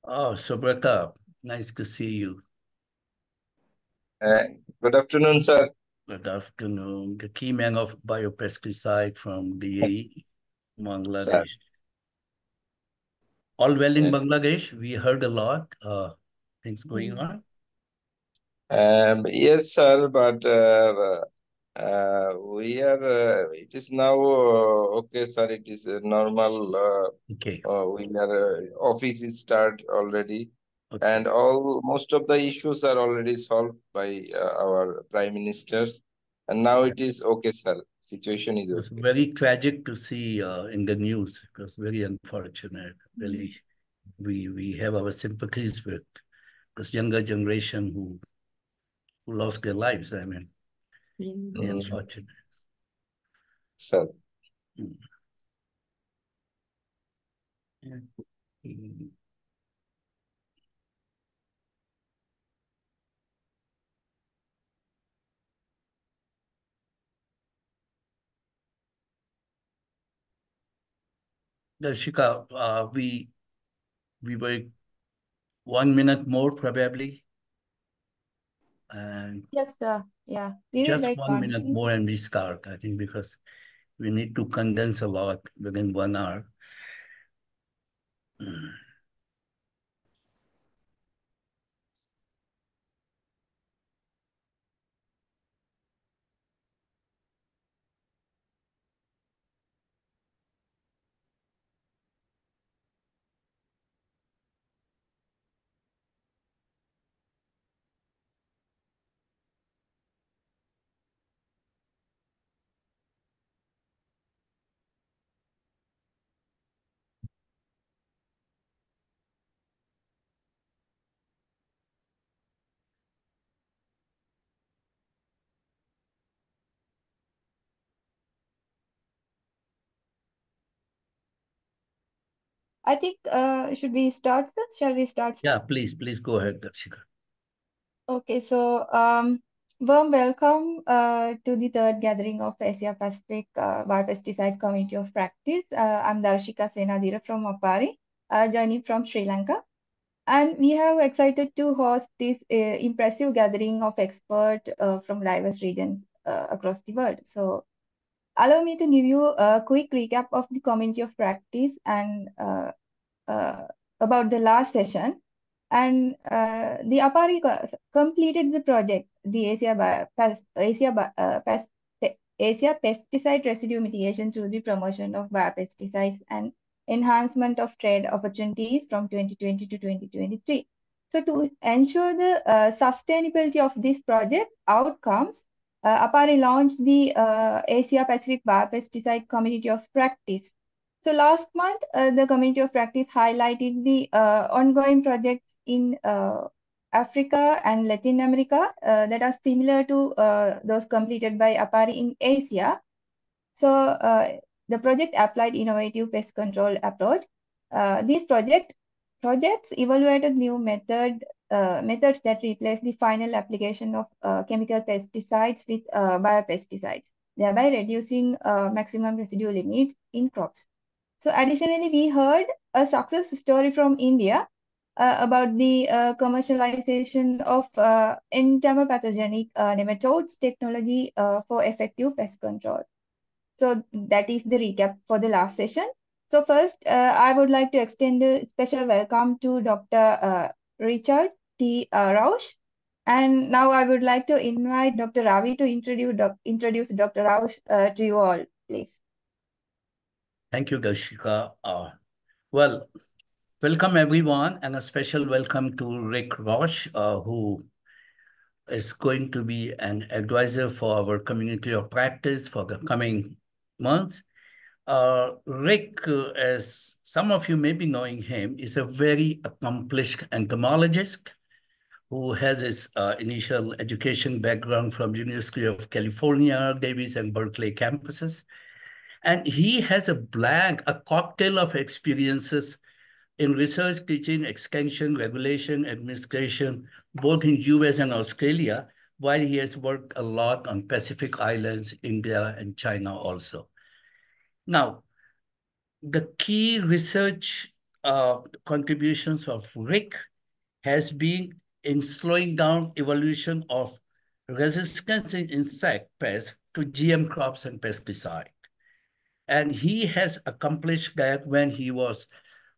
Oh, Subrata, nice to see you. Uh, Good afternoon, sir. Good afternoon. The key man of biopesticide from the Sir. Bangladesh. All well in Yeah. Bangladesh. We heard a lot things going Mm. on. Yes, sir, but it is now, okay, sir, it is normal. Okay, Office is start already, okay. and most of the issues are already solved by our prime ministers, and now Yeah. it is okay, sir. Situation is It was okay. very tragic to see in the news. It was very unfortunate. Mm. Really, we have our sympathies with this younger generation who lost their lives. I mean, very Mm, unfortunate. sir. Mm. Yeah. Mm. Darshika, we were 1 minute more probably, and Yes, sir. Yeah, we will just wait 1 minute 1 minute. more and we start, I think, because we need to condense a lot within 1 hour. Mm. I think, should we start, sir? Shall we start, sir? Yeah, please go ahead, Darshika. Okay, so warm welcome to the third gathering of Asia Pacific Biopesticide Committee of Practice. I'm Darshika Senadira from Apari, joining from Sri Lanka. And we have excited to host this impressive gathering of experts from diverse regions across the world. So allow me to give you a quick recap of the community of practice and uh, about the last session. And the APARI completed the project, the Asia pesticide residue mitigation through the promotion of biopesticides and enhancement of trade opportunities from 2020 to 2023. So to ensure the sustainability of this project outcomes, APARI launched the Asia Pacific Biopesticide Community of Practice. So last month, the Community of Practice highlighted the ongoing projects in Africa and Latin America that are similar to those completed by APARI in Asia. So the project applied innovative pest control approach. These projects evaluated new methods that replace the final application of chemical pesticides with biopesticides, thereby reducing maximum residue limits in crops. So additionally, we heard a success story from India about the commercialization of entamopathogenic nematodes technology for effective pest control. So that is the recap for the last session. So first, I would like to extend a special welcome to Dr. Richard T. Rausch. And now I would like to invite Dr. Ravi to introduce Dr. Rausch to you all, please. Thank you, Darshika. Well, welcome everyone, and a special welcome to Rick Roche, who is going to be an advisor for our community of practice for the coming months. Rick, as some of you may be knowing him, is a very accomplished entomologist who has his initial education background from University of California, Davis and Berkeley campuses. And he has a cocktail of experiences in research, teaching, extension, regulation, administration, both in US and Australia, while he has worked a lot on Pacific Islands, India, and China also. Now, the key research contributions of Rick has been in slowing down evolution of resistance in insect pests to GM crops and pesticide. And he has accomplished that when he was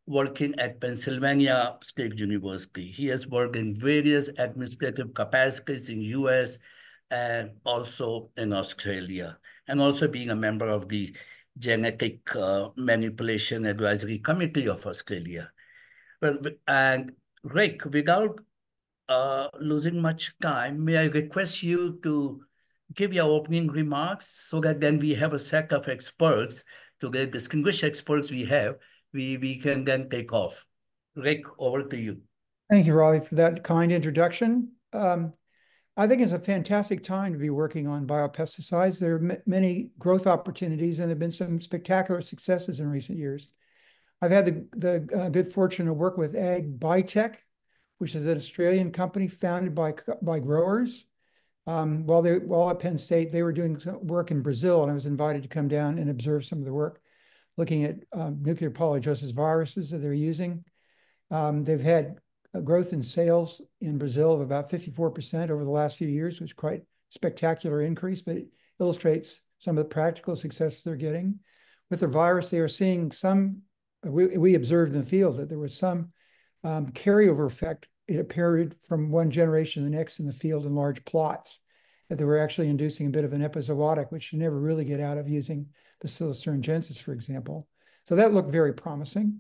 working at Pennsylvania State University. He has worked in various administrative capacities in US and also in Australia, and also being a member of the Genetic Manipulation Advisory Committee of Australia. Well, and Rick, without losing much time, may I request you to give your opening remarks so that then we have a set of experts, to the distinguished experts we have, we can then take off. Rick, over to you. Thank you, Ravi, for that kind introduction. I think it's a fantastic time to be working on biopesticides. There are many growth opportunities, and there have been some spectacular successes in recent years. I've had the good fortune to work with ABCOP, which is an Australian company founded by growers. While at Penn State, they were doing some work in Brazil, and I was invited to come down and observe some of the work, looking at nuclear polyjosis viruses that they're using. They've had a growth in sales in Brazil of about 54% over the last few years, which is quite a spectacular increase, but it illustrates some of the practical successes they're getting. With the virus, they are seeing some, we observed in the field that there was some carryover effect. It appeared from one generation to the next in the field in large plots, that they were actually inducing a bit of an epizootic, which you never really get out of using Bacillus thuringiensis, for example. So that looked very promising.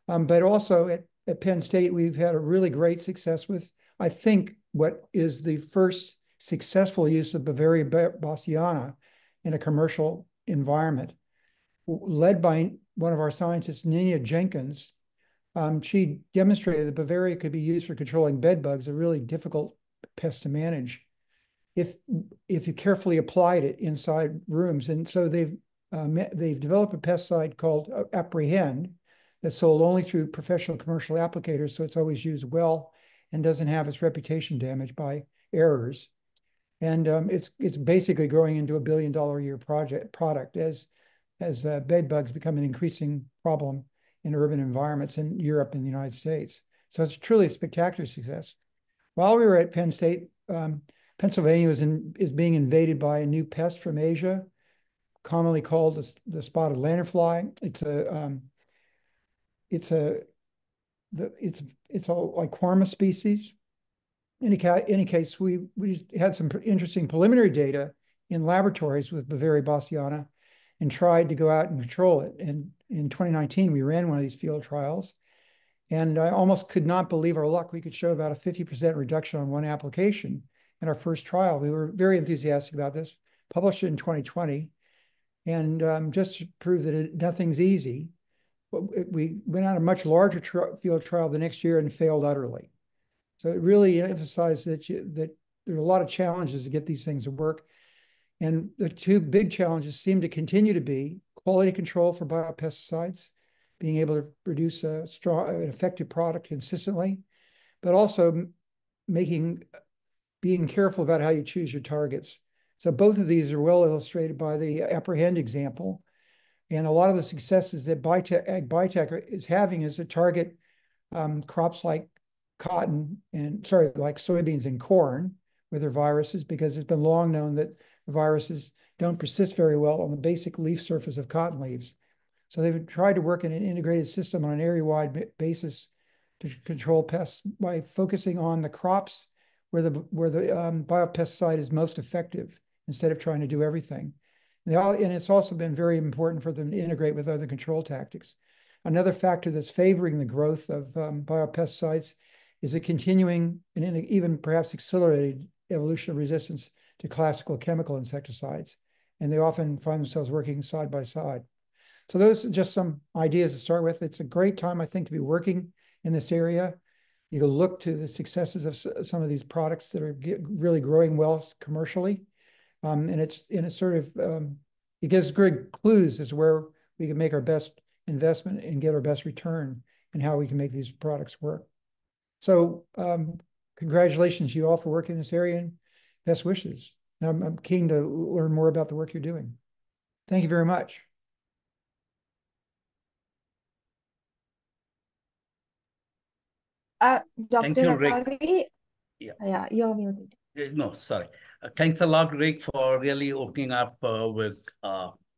But also at Penn State, we've had a really great success with, I think, what is the first successful use of Bavaria bassiana in a commercial environment, led by one of our scientists, Nina Jenkins. She demonstrated that Bavaria could be used for controlling bed bugs, a really difficult pest to manage, if you carefully applied it inside rooms. And so they've developed a pesticide called Apprehend that's sold only through professional commercial applicators, so it's always used well and doesn't have its reputation damaged by errors. And it's basically growing into $1 billion a year product as bed bugs become an increasing problem in urban environments in Europe and the United States. So it's truly a spectacular success. While we were at Penn State, Pennsylvania is being invaded by a new pest from Asia, commonly called the spotted lanternfly. It's a Lycorma species. In any case, we had some interesting preliminary data in laboratories with Bavaria bassiana and tried to go out and control it. And in 2019, we ran one of these field trials, and I almost could not believe our luck. We could show about a 50% reduction on one application in our first trial. We were very enthusiastic about this, published it in 2020, and just to prove that nothing's easy, we went on a much larger field trial the next year and failed utterly. So it really emphasized that there are a lot of challenges to get these things to work. And the two big challenges seem to continue to be quality control for biopesticides, being able to produce an effective product consistently, but also being careful about how you choose your targets. So both of these are well illustrated by the Apprehend example. And a lot of the successes that Biotech is having is to target crops like like soybeans and corn with their viruses, because it's been long known that the viruses don't persist very well on the basic leaf surface of cotton leaves. So they've tried to work in an integrated system on an area-wide basis to control pests by focusing on the crops where the biopesticide is most effective, instead of trying to do everything. And it's also been very important for them to integrate with other control tactics. Another factor that's favoring the growth of biopesticides is a continuing and even perhaps accelerated evolution of resistance to classical chemical insecticides. And they often find themselves working side by side. So those are just some ideas to start with. It's a great time, I think, to be working in this area. You can look to the successes of some of these products that are really growing well commercially. And it gives good clues as to where we can make our best investment and get our best return and how we can make these products work. So congratulations, you all, for working in this area, and best wishes. Now, I'm keen to learn more about the work you're doing. Thank you very much. Thank you, Dr. Rick. Ravi, Yeah. you're muted. No, sorry. Thanks a lot, Rick, for really opening up with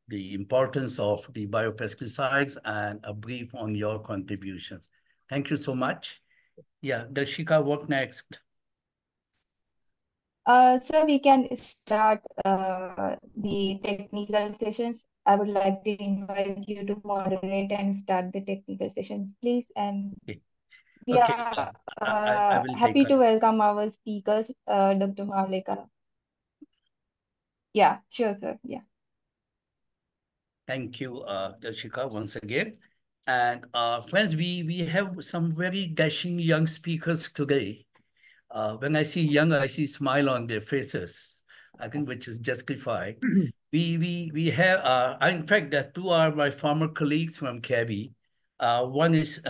the importance of the biopesticides and a brief on your contributions. Thank you so much. Yeah, Darshika, what next? So we can start the technical sessions. I would like to invite you to moderate and start the technical sessions, please. And Okay, we okay. are I will take happy to it. welcome our speakers, Dr. Malika. Yeah, sure, sir. Yeah. Thank you, Darshika, once again. And friends, we have some very dashing young speakers today. When I see young, I see smile on their faces, I think, which is justified. We have, in fact, that two are my former colleagues from KABI. One is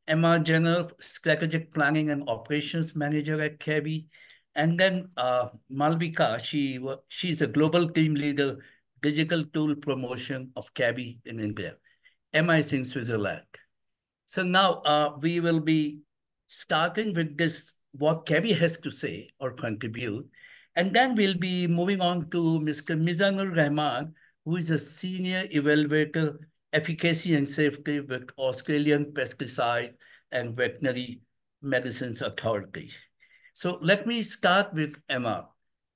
Emma Jenner, Strategic Planning and Operations Manager at KABI. And then Malvika, she's a global team leader, digital tool promotion of KABI in India. Emma is in Switzerland. So now we will be starting with this, what KABI has to say or contribute. And then we'll be moving on to Mr. Mizanur Rahman, who is a senior evaluator, efficacy and safety with Australian Pesticide and Veterinary Medicines Authority. So let me start with Emma.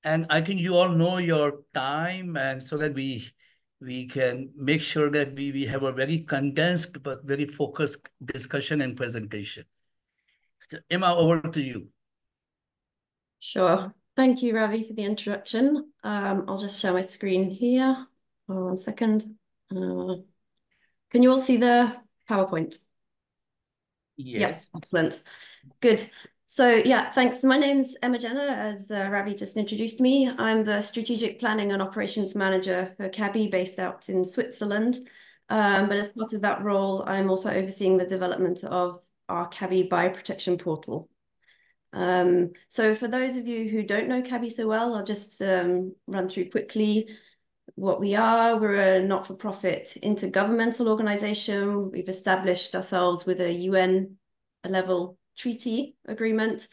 And I think you all know your time, and so that we can make sure that we have a very condensed but very focused discussion and presentation. So Emma, over to you. Sure. Thank you, Ravi, for the introduction. I'll just share my screen here. 1 second. Can you all see the PowerPoint? Yes. Excellent. Good. So yeah, thanks. My name's Emma Jenner, as Ravi just introduced me. I'm the Strategic Planning and Operations Manager for KABI, based out in Switzerland. But as part of that role, I'm also overseeing the development of our KABI Bioprotection Portal. So for those of you who don't know KABI so well, I'll just run through quickly what we are. We're a not-for-profit intergovernmental organization. We've established ourselves with a UN-level treaty agreement.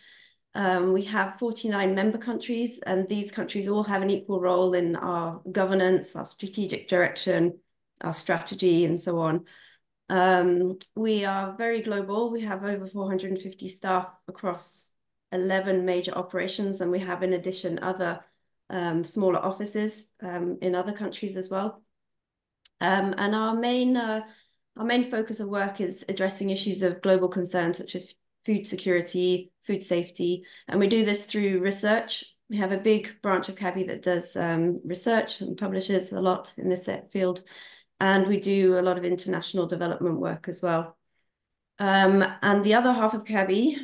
We have 49 member countries, and these countries all have an equal role in our governance, our strategic direction, our strategy, and so on. We are very global. We have over 450 staff across 11 major operations, and we have, in addition, other smaller offices in other countries as well. And our main focus of work is addressing issues of global concern, such as food security, food safety, and we do this through research. We have a big branch of KABI that does research and publishes a lot in this field, and we do a lot of international development work as well. And the other half of KABI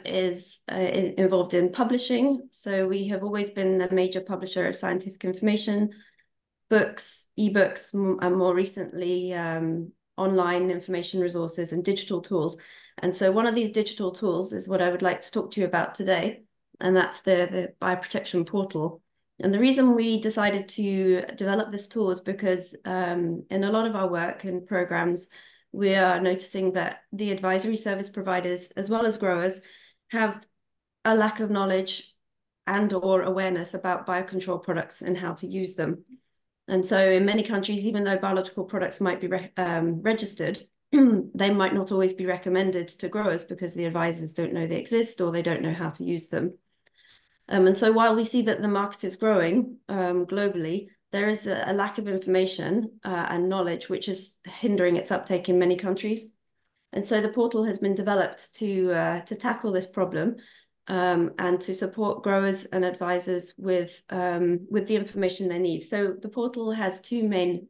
is involved in publishing. So we have always been a major publisher of scientific information, books, ebooks, and more recently, online information resources and digital tools. And so one of these digital tools is what I would like to talk to you about today, and that's the Bioprotection Portal. And the reason we decided to develop this tool is because in a lot of our work and programs, we are noticing that the advisory service providers, as well as growers, have a lack of knowledge and or awareness about biocontrol products and how to use them. And so in many countries, even though biological products might be registered, they might not always be recommended to growers because the advisors don't know they exist or they don't know how to use them. And so while we see that the market is growing globally, there is a lack of information and knowledge, which is hindering its uptake in many countries. And so the portal has been developed to tackle this problem and to support growers and advisors with the information they need. So the portal has two main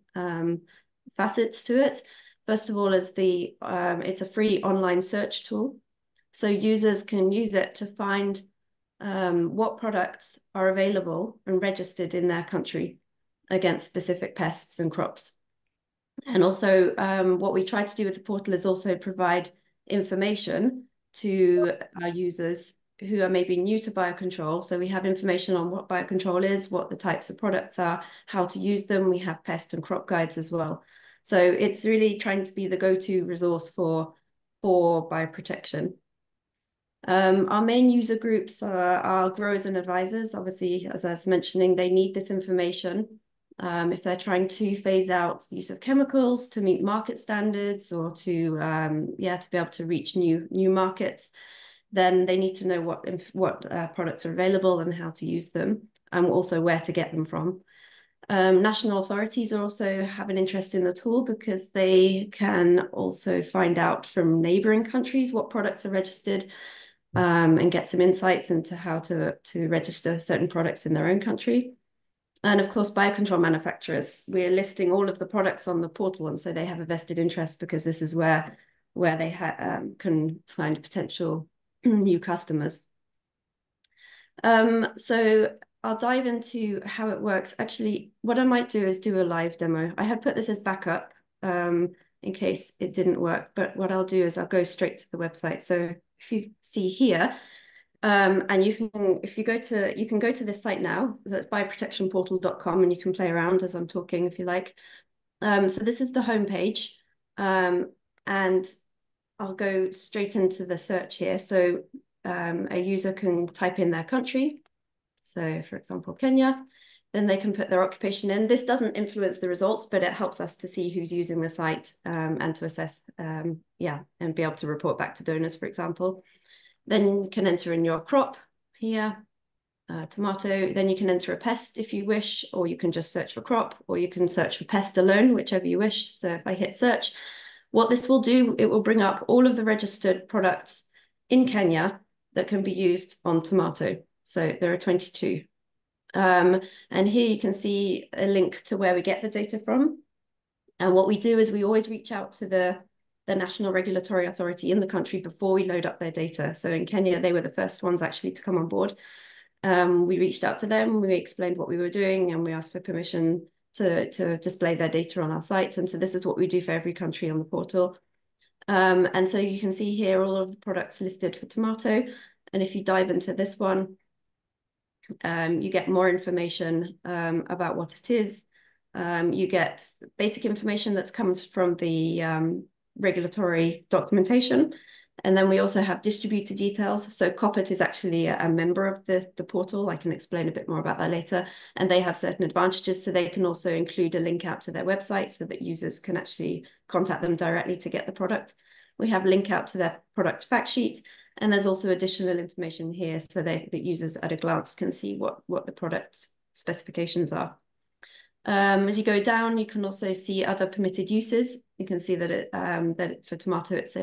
facets to it. First of all, is it's a free online search tool. So users can use it to find what products are available and registered in their country against specific pests and crops. And also what we try to do with the portal is also provide information to our users who are maybe new to biocontrol. So we have information on what biocontrol is, what the types of products are, how to use them. We have pest and crop guides as well. So it's really trying to be the go-to resource for bioprotection. Our main user groups are growers and advisors. Obviously, as I was mentioning, they need this information if they're trying to phase out the use of chemicals to meet market standards or to to be able to reach new markets. Then they need to know what products are available and how to use them, and also where to get them from. National authorities also have an interest in the tool because they can also find out from neighboring countries what products are registered and get some insights into how to register certain products in their own country. And of course, biocontrol manufacturers, we're listing all of the products on the portal, and so they have a vested interest because this is where they can find potential new customers. So I'll dive into how it works. Actually, what I might do is do a live demo. I had put this as backup in case it didn't work, but what I'll do is I'll go straight to the website. So if you see here, and you can go to this site now. So it's bioprotectionportal.com, and you can play around as I'm talking if you like. So this is the homepage, and I'll go straight into the search here. So a user can type in their country. So for example, Kenya, then they can put their occupation in. This doesn't influence the results, but it helps us to see who's using the site and to assess, and be able to report back to donors, for example. Then you can enter in your crop here, tomato. Then you can enter a pest if you wish, or you can just search for crop, or you can search for pest alone, whichever you wish. So if I hit search, what this will do, it will bring up all of the registered products in Kenya that can be used on tomato. So there are 22. And here you can see a link to where we get the data from. And what we do is we always reach out to the national regulatory authority in the country before we load up their data. So in Kenya, they were the first ones actually to come on board. We reached out to them, we explained what we were doing, and we asked for permission to display their data on our site. And so this is what we do for every country on the portal. And so you can see here all of the products listed for tomato. And if you dive into this one, you get more information about what it is. You get basic information that comes from the regulatory documentation. And then we also have distributor details. So COPIT is actually a member of the portal. I can explain a bit more about that later. And they have certain advantages. So they can also include a link out to their website so that users can actually contact them directly to get the product. We have a link out to their product fact sheet. And there's also additional information here so that users at a glance can see what the product specifications are. As you go down, you can also see other permitted uses. You can see that that for tomato, it's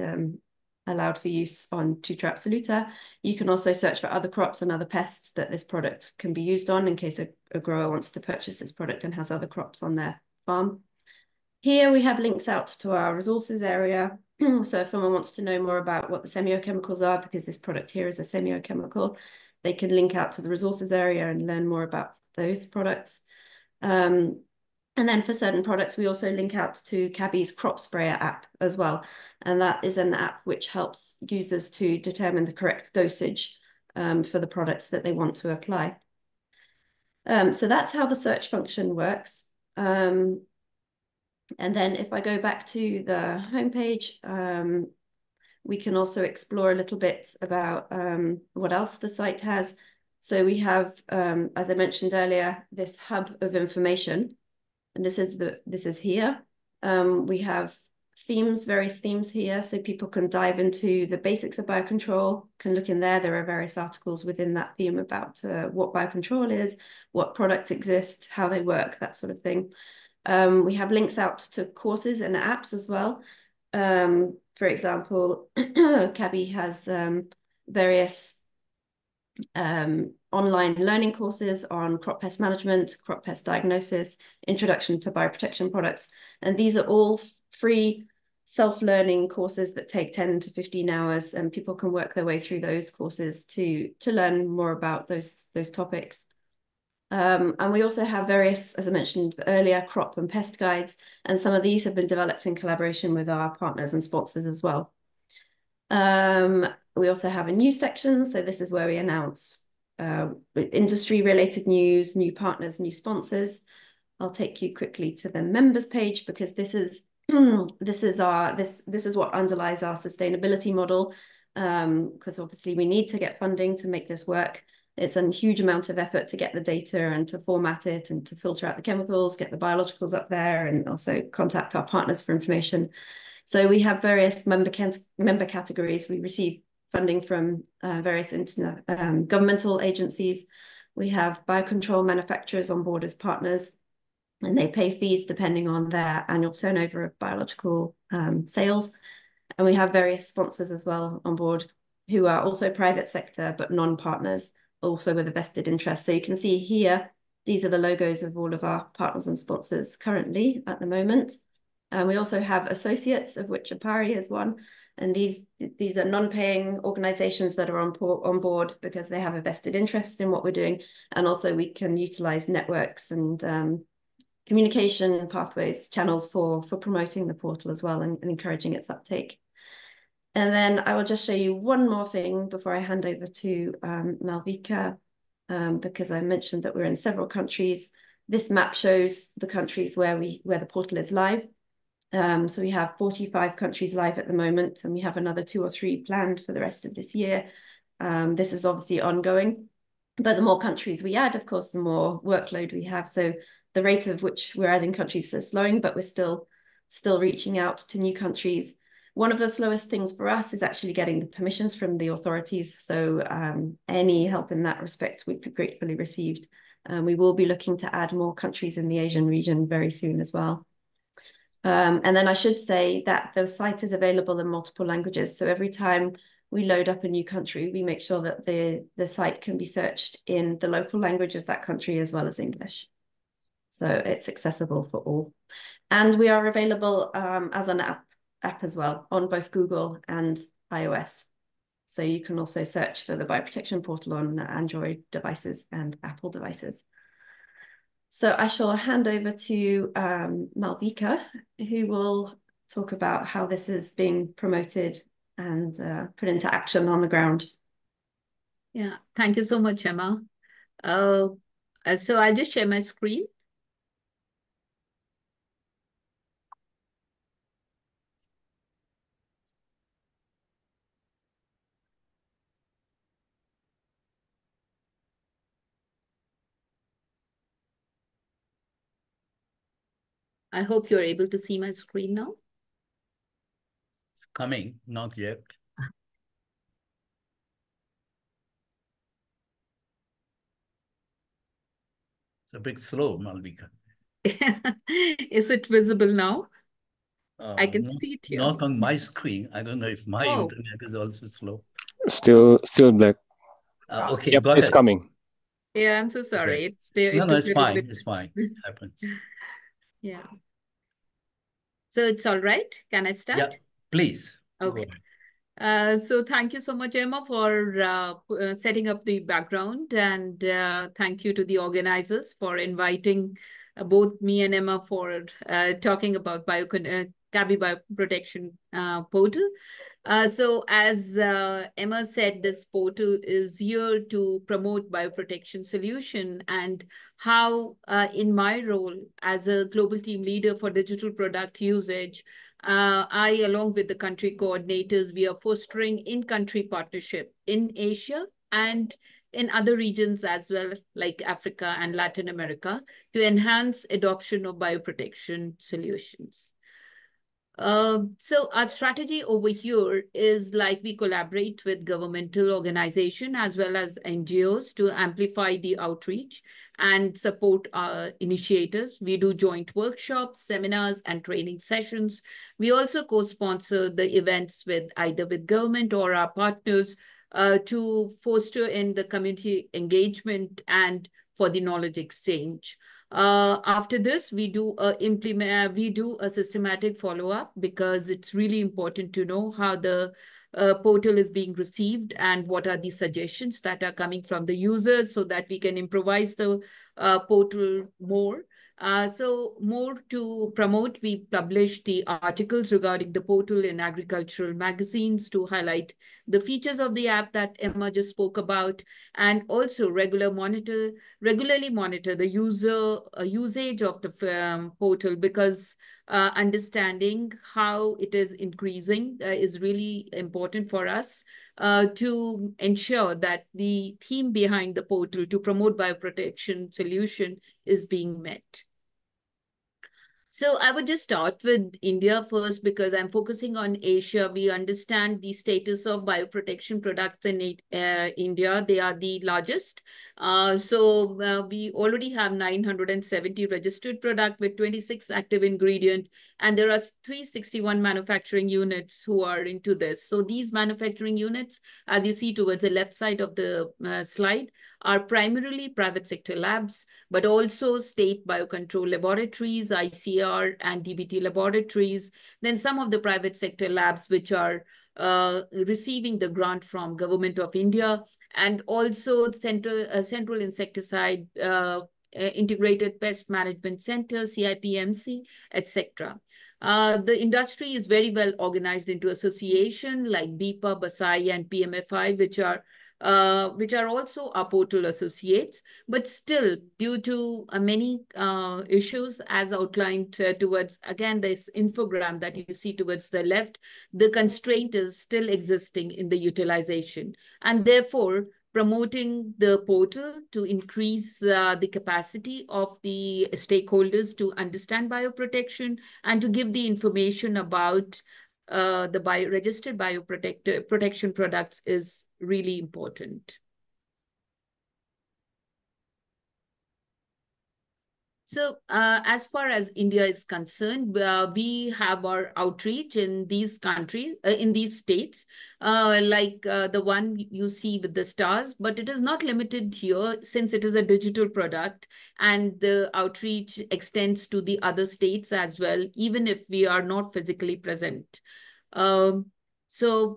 allowed for use on Tutor absoluta. You can also search for other crops and other pests that this product can be used on in case a grower wants to purchase this product and has other crops on their farm. Here we have links out to our resources area. So if someone wants to know more about what the semiochemicals are, because this product here is a semiochemical, they can link out to the resources area and learn more about those products. And then for certain products, we also link out to Kabi's crop sprayer app as well. And that is an app which helps users to determine the correct dosage for the products that they want to apply. So that's how the search function works. And then if I go back to the homepage, we can also explore a little bit about what else the site has. So we have, as I mentioned earlier, this hub of information. And this is here. We have various themes here, so people can dive into the basics of biocontrol, can look in there. There are various articles within that theme about what biocontrol is, what products exist, how they work, that sort of thing. We have links out to courses and apps as well. For example, Kabi has various online learning courses on crop pest management, crop pest diagnosis, introduction to bioprotection products. And these are all free self-learning courses that take 10 to 15 hours, and people can work their way through those courses to learn more about those topics. And we also have various, as I mentioned earlier, crop and pest guides, and some of these have been developed in collaboration with our partners and sponsors as well. We also have a news section, so this is where we announce industry-related news, new partners, new sponsors. I'll take you quickly to the members page because this is what underlies our sustainability model. because obviously we need to get funding to make this work. It's a huge amount of effort to get the data and to format it and to filter out the chemicals, get the biologicals up there, and also contact our partners for information. So we have various member categories. We receive funding from various governmental agencies. We have biocontrol manufacturers on board as partners, and they pay fees depending on their annual turnover of biological sales. And we have various sponsors as well on board who are also private sector, but non-partners, also with a vested interest. So you can see here, these are the logos of all of our partners and sponsors currently at the moment. We also have associates, of which APARI is one. And these are non-paying organizations that are on board because they have a vested interest in what we're doing. And also we can utilize networks and communication pathways, channels for promoting the portal as well and encouraging its uptake. And then I will just show you one more thing before I hand over to Malvika, because I mentioned that we're in several countries. This map shows the countries where the portal is live. So we have 45 countries live at the moment, and we have another 2 or 3 planned for the rest of this year. This is obviously ongoing, but the more countries we add, of course, the more workload we have. So the rate of which we're adding countries is slowing, but we're still reaching out to new countries. One of the slowest things for us is actually getting the permissions from the authorities. So any help in that respect would be gratefully received. We will be looking to add more countries in the Asian region very soon as well. And then I should say that the site is available in multiple languages. So every time we load up a new country, we make sure that the site can be searched in the local language of that country as well as English. So it's accessible for all. And we are available as an app as well on both Google and iOS. So you can also search for the Bioprotection Portal on Android devices and Apple devices. So I shall hand over to Malvika, who will talk about how this is being promoted and put into action on the ground. Yeah, thank you so much, Emma. So I'll just share my screen. I hope you're able to see my screen now. It's coming, not yet. It's a bit slow, Malvika. Is it visible now? I can Not, see it here. not on my screen. I don't know if my internet is also slow. Still black. Okay, yep, got it's it. coming. Yeah, I'm so sorry. Okay. It's there. No, it's fine. It's fine. It happens. Yeah. So it's all right. Can I start? Yeah, please. Okay. So thank you so much, Emma, for setting up the background, and thank you to the organizers for inviting both me and Emma for talking about Kabi Bioprotection portal. So as Emma said, this portal is here to promote bioprotection solution, and how in my role as a global team leader for digital product usage, I, along with the country coordinators, we are fostering in-country partnership in Asia and in other regions as well, like Africa and Latin America, to enhance adoption of bioprotection solutions. So our strategy over here is like we collaborate with governmental organizations as well as NGOs to amplify the outreach and support our initiatives. We do joint workshops, seminars, and training sessions. We also co-sponsor the events with either with government or our partners to foster in the community engagement and for the knowledge exchange. After this, we do a systematic follow-up, because it's really important to know how the portal is being received and what are the suggestions that are coming from the users, so that we can improvise the portal more. So more to promote, we publish the articles regarding the portal in agricultural magazines to highlight the features of the app that Emma just spoke about, and also regularly monitor the user usage of the portal, because understanding how it is increasing is really important for us to ensure that the theme behind the portal to promote bioprotection solution is being met. So I would just start with India first because I'm focusing on Asia. We understand the status of bioprotection products in India. They are the largest. We already have 970 registered products with 26 active ingredients, and there are 361 manufacturing units who are into this. So these manufacturing units, as you see towards the left side of the slide, are primarily private sector labs, but also state biocontrol laboratories, ICR and DBT laboratories. Then some of the private sector labs which are receiving the grant from Government of India, and also Central Insecticide Integrated Pest Management Center, CIPMC, etc. The industry is very well organized into association like BIPA, BASAI, and PMFI, which are also our portal associates, but still due to many issues as outlined towards, again, this infogram that you see towards the left, the constraint is still existing in the utilization. And therefore, promoting the portal to increase the capacity of the stakeholders to understand bioprotection and to give the information about the registered bioprotection products is really important. So as far as India is concerned, we have our outreach in these countries, in these states, like the one you see with the stars, but it is not limited here since it is a digital product, and the outreach extends to the other states as well, even if we are not physically present. Sorry.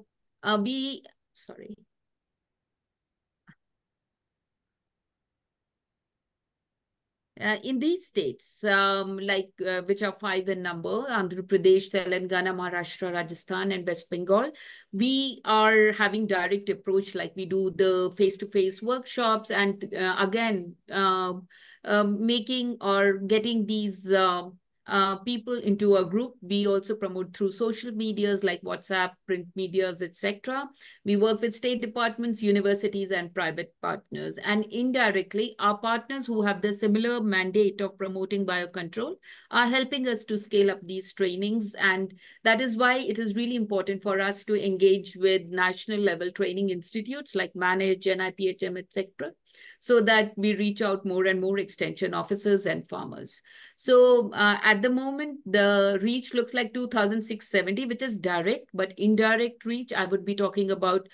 In these states, which are 5 in number, Andhra Pradesh, Telangana, Maharashtra, Rajasthan, and West Bengal, we are having direct approach, like we do the face-to-face workshops, and again, making or getting these people into a group. We also promote through social medias like WhatsApp, print medias, etc. We work with state departments, universities, and private partners. And indirectly, our partners who have the similar mandate of promoting biocontrol are helping us to scale up these trainings. And that is why it is really important for us to engage with national level training institutes like Manage, NIPHM, etc., so that we reach out more and more extension officers and farmers. So at the moment, the reach looks like 2,670, which is direct, but indirect reach, I would be talking about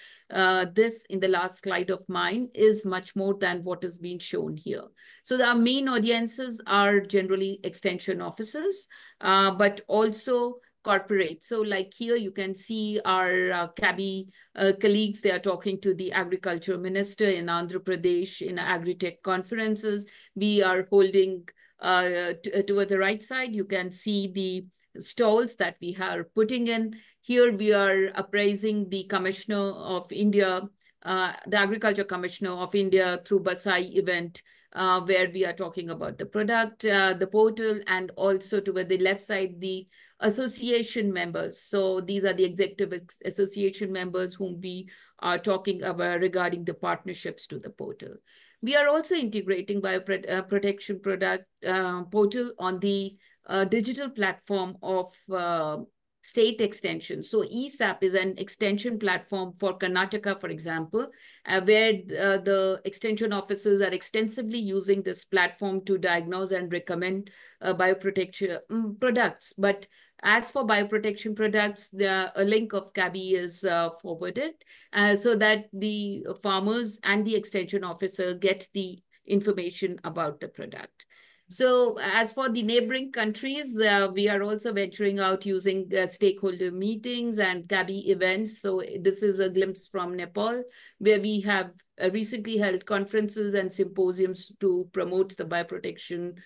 this in the last slide of mine, is much more than what is being shown here. So our main audiences are generally extension officers, but also corporate. So like here, you can see our CABI colleagues, they are talking to the agriculture minister in Andhra Pradesh in agri-tech conferences. We are holding, toward the right side, you can see the stalls that we are putting in. Here we are appraising the Commissioner of India, the Agriculture Commissioner of India through BASAI event, where we are talking about the product, the portal, and also toward the left side, the association members. So these are the executive association members whom we are talking about regarding the partnerships to the portal. We are also integrating bioprotection product portal on the digital platform of state extension. So ESAP is an extension platform for Karnataka, for example, where the extension officers are extensively using this platform to diagnose and recommend bioprotection products. But as for bioprotection products, a link of CABI is forwarded so that the farmers and the extension officer get the information about the product. So as for the neighboring countries, we are also venturing out using stakeholder meetings and CABI events. So this is a glimpse from Nepal, where we have recently held conferences and symposiums to promote the bioprotection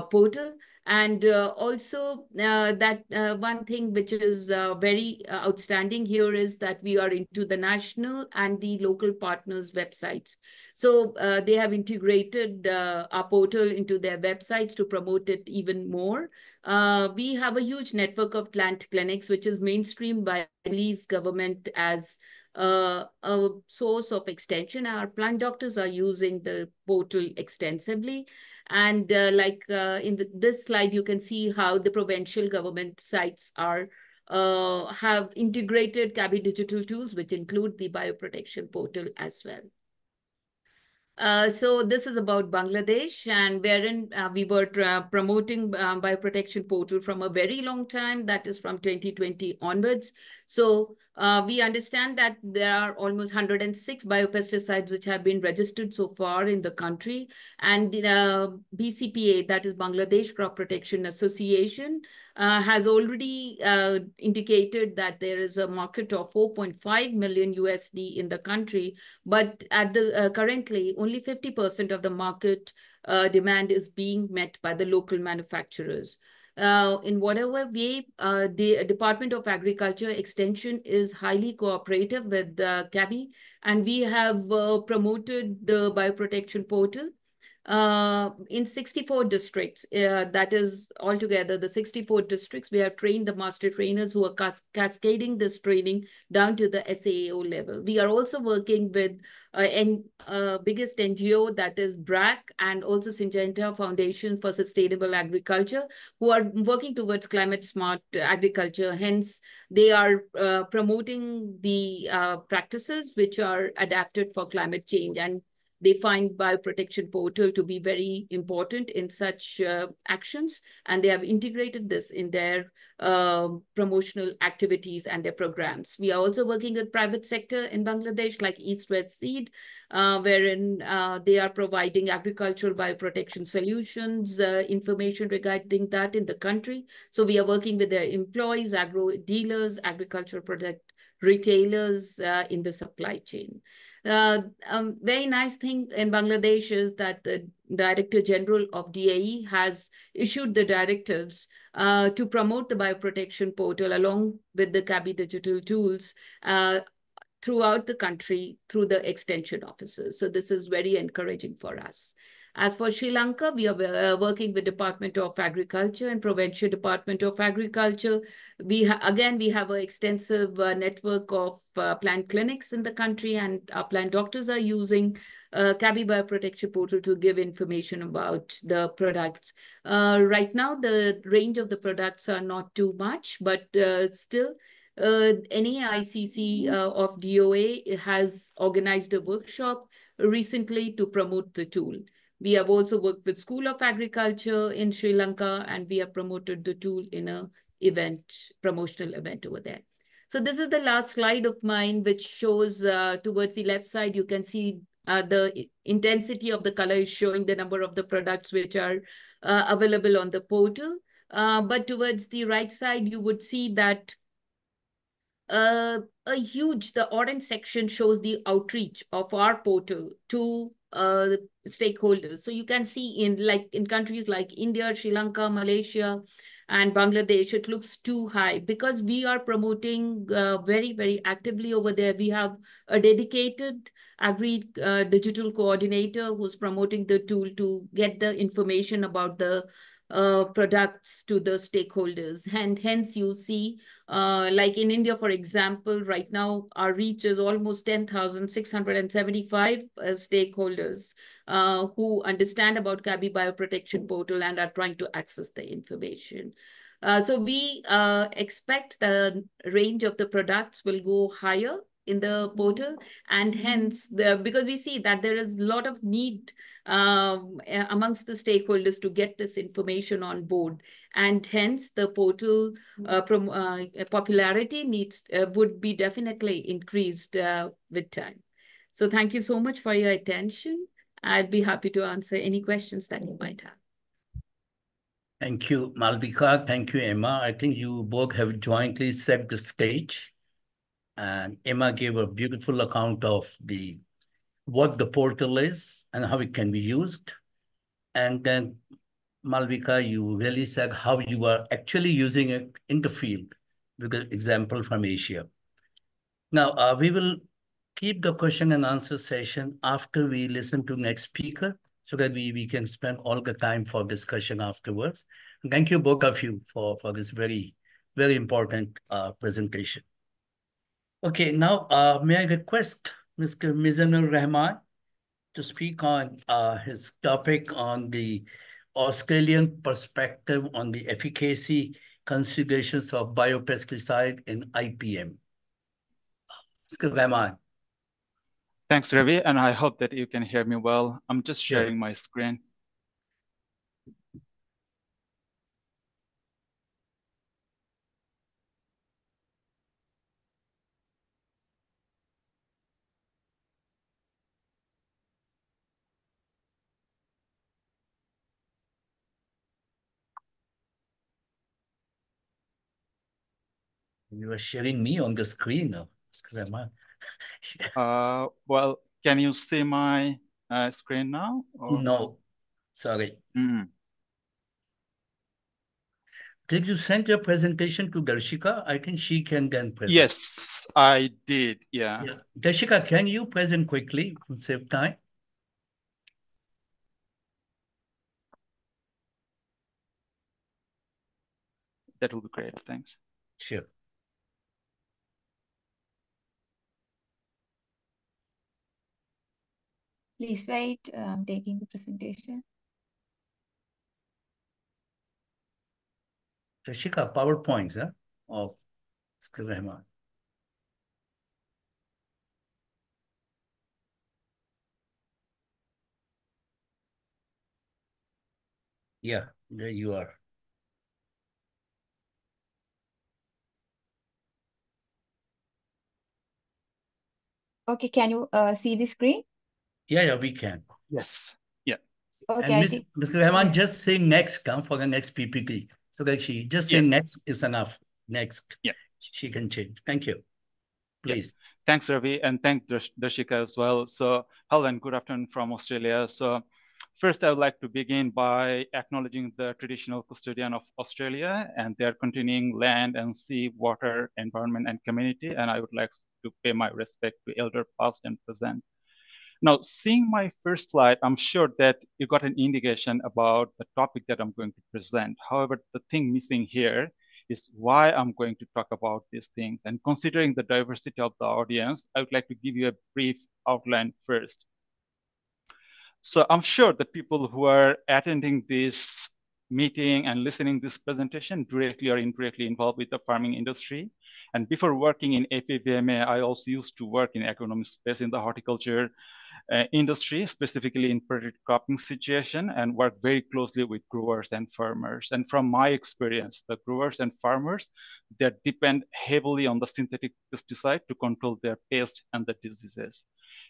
portal. And also that one thing which is very outstanding here is that we are into the national and the local partners' websites. So they have integrated our portal into their websites to promote it even more. We have a huge network of plant clinics, which is mainstreamed by Belize government as a source of extension. Our plant doctors are using the portal extensively. And in this slide, you can see how the provincial government sites are have integrated CABI digital tools, which include the bioprotection portal as well. So this is about Bangladesh, and wherein we were promoting bioprotection portal from a very long time, that is from 2020 onwards. So we understand that there are almost 106 biopesticides which have been registered so far in the country. And BCPA, that is Bangladesh Crop Protection Association, has already indicated that there is a market of 4.5 million USD in the country. But at the currently, only 50% of the market demand is being met by the local manufacturers. In whatever way, the Department of Agriculture Extension is highly cooperative with CABI, and we have promoted the bioprotection portal in 64 districts. That is altogether the 64 districts. We have trained the master trainers who are cascading this training down to the SAAO level. We are also working with biggest NGO, that is BRAC, and also Syngenta Foundation for Sustainable Agriculture, who are working towards climate smart agriculture. Hence, they are promoting the practices which are adapted for climate change, and they find bioprotection portal to be very important in such actions, and they have integrated this in their promotional activities and their programs. We are also working with private sector in Bangladesh, like East West Seed, wherein they are providing agricultural bioprotection solutions, information regarding that in the country. So we are working with their employees, agro dealers, agricultural product retailers in the supply chain. Very nice thing in Bangladesh is that the Director General of DAE has issued the directives to promote the bioprotection portal along with the CABI digital tools throughout the country through the extension offices. So this is very encouraging for us. As for Sri Lanka, we are working with Department of Agriculture and Provincial Department of Agriculture. We have an extensive network of plant clinics in the country, and our plant doctors are using CABI Bioprotection Portal to give information about the products. Right now, the range of the products are not too much, but still, NAICC of DOA has organized a workshop recently to promote the tool. We have also worked with School of Agriculture in Sri Lanka, and we have promoted the tool in a promotional event over there. So this is the last slide of mine, which shows towards the left side, you can see the intensity of the color is showing the number of the products which are available on the portal. But towards the right side, you would see that the orange section shows the outreach of our portal to stakeholders. So you can see in countries like India, Sri Lanka, Malaysia, and Bangladesh, it looks too high because we are promoting very, very actively over there. We have a dedicated digital coordinator who's promoting the tool to get the information about the products to the stakeholders. And hence you see, like in India, for example, right now our reach is almost 10,675 stakeholders who understand about CABI Bioprotection Portal and are trying to access the information. So we expect the range of the products will go higher in the portal, and hence because we see that there is a lot of need amongst the stakeholders to get this information on board, and hence the portal popularity would be definitely increased with time. So thank you so much for your attention. I'd be happy to answer any questions that you might have. Thank you, Malvika. Thank you, Emma. I think you both have jointly set the stage. And Emma gave a beautiful account of what the portal is and how it can be used. And then Malvika, you really said how you are actually using it in the field with an example from Asia. Now, we will keep the question and answer session after we listen to next speaker so that we can spend all the time for discussion afterwards. And thank you both of you for this very, very important presentation. Okay, now may I request Mr. Mizanur Rahman to speak on his topic on the Australian perspective on the efficacy considerations of biopesticide in IPM. Mr. Rahman. Thanks, Ravi, and I hope that you can hear me well. I'm just sharing my screen. You are sharing me on the screen now, Mr. Rahman. Well, can you see my screen now? Or? No, sorry. Did you send your presentation to Darshika? I think she can then present. Yes, I did. Yeah. Darshika, can you present quickly to save time? That will be great. Thanks. Sure. Please wait. I'm taking the presentation. Darshika, PowerPoints of Mr. Rahman. Yeah, there you are. Okay, can you see the screen? Yeah, we can. Yes. Yeah. Okay, and I think. Mr. Rahman, Yeah. just say next, come for the next PPT. So that she just say next is enough. Next. Yeah. She can change. Thank you. Please. Yeah. Thanks, Ravi, and thanks, Darshika, as well. So, hello and good afternoon from Australia. So, first, I would like to begin by acknowledging the traditional custodian of Australia and their continuing land and sea, water, environment, and community. And I would like to pay my respect to elder past and present. Now, seeing my first slide, I'm sure that you got an indication about the topic that I'm going to present. However, the thing missing here is why I'm going to talk about these things. And considering the diversity of the audience, I would like to give you a brief outline first. So I'm sure the people who are attending this meeting and listening this presentation directly or indirectly involved with the farming industry. And before working in APVMA, I also used to work in agronomic space in the horticulture industry, specifically in predatory cropping situation, and work very closely with growers and farmers. And from my experience, the growers and farmers, they depend heavily on the synthetic pesticide to control their pests and the diseases.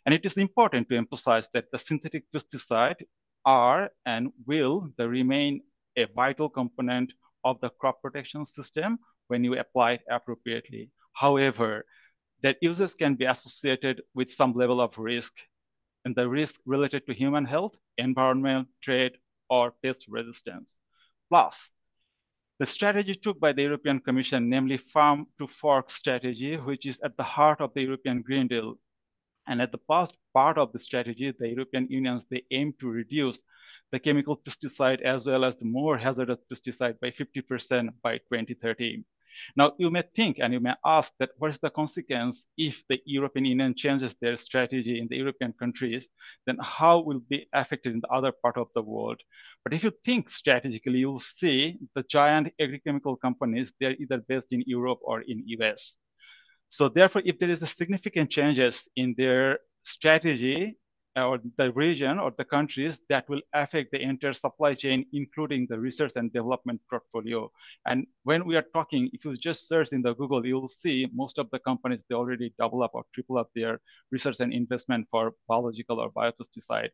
And it is important to emphasize that the synthetic pesticide are and will remain a vital component of the crop protection system when you apply it appropriately. However, their uses can be associated with some level of risk, and the risk related to human health, environment, trade, or pest resistance. Plus, the strategy took by the European Commission, namely farm to fork strategy, which is at the heart of the European Green Deal. And at the past part of the strategy, the European Unions, they aim to reduce the chemical pesticide as well as the more hazardous pesticide by 50% by 2030. Now, you may think and you may ask that what is the consequence if the European Union changes their strategy in the European countries, then how will be affected in the other part of the world? But if you think strategically, you'll see the giant agrochemical companies, they're either based in Europe or in US. So therefore, if there is a significant changes in their strategy or the region or the countries, that will affect the entire supply chain, including the research and development portfolio. And when we are talking, if you just search in the Google, you'll see most of the companies, they already double up or triple up their research and investment for biological or biopesticide.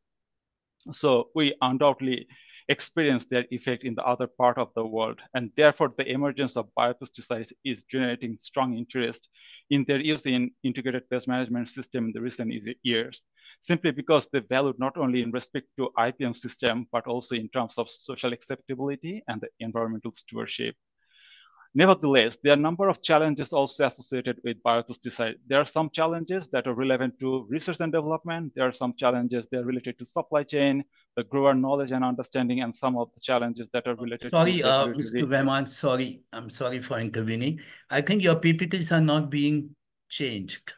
So we undoubtedly experience their effect in the other part of the world. And therefore, the emergence of biopesticides is generating strong interest in their use in integrated pest management system in the recent years, simply because they valued not only in respect to IPM system, but also in terms of social acceptability and the environmental stewardship. Nevertheless, there are a number of challenges also associated with biopesticide. There are some challenges that are relevant to research and development. There are some challenges that are related to supply chain, the grower knowledge and understanding, and some of the challenges that are related to regulatory. Mr. Rahman, sorry. I'm sorry for intervening. I think your PPTs are not being changed.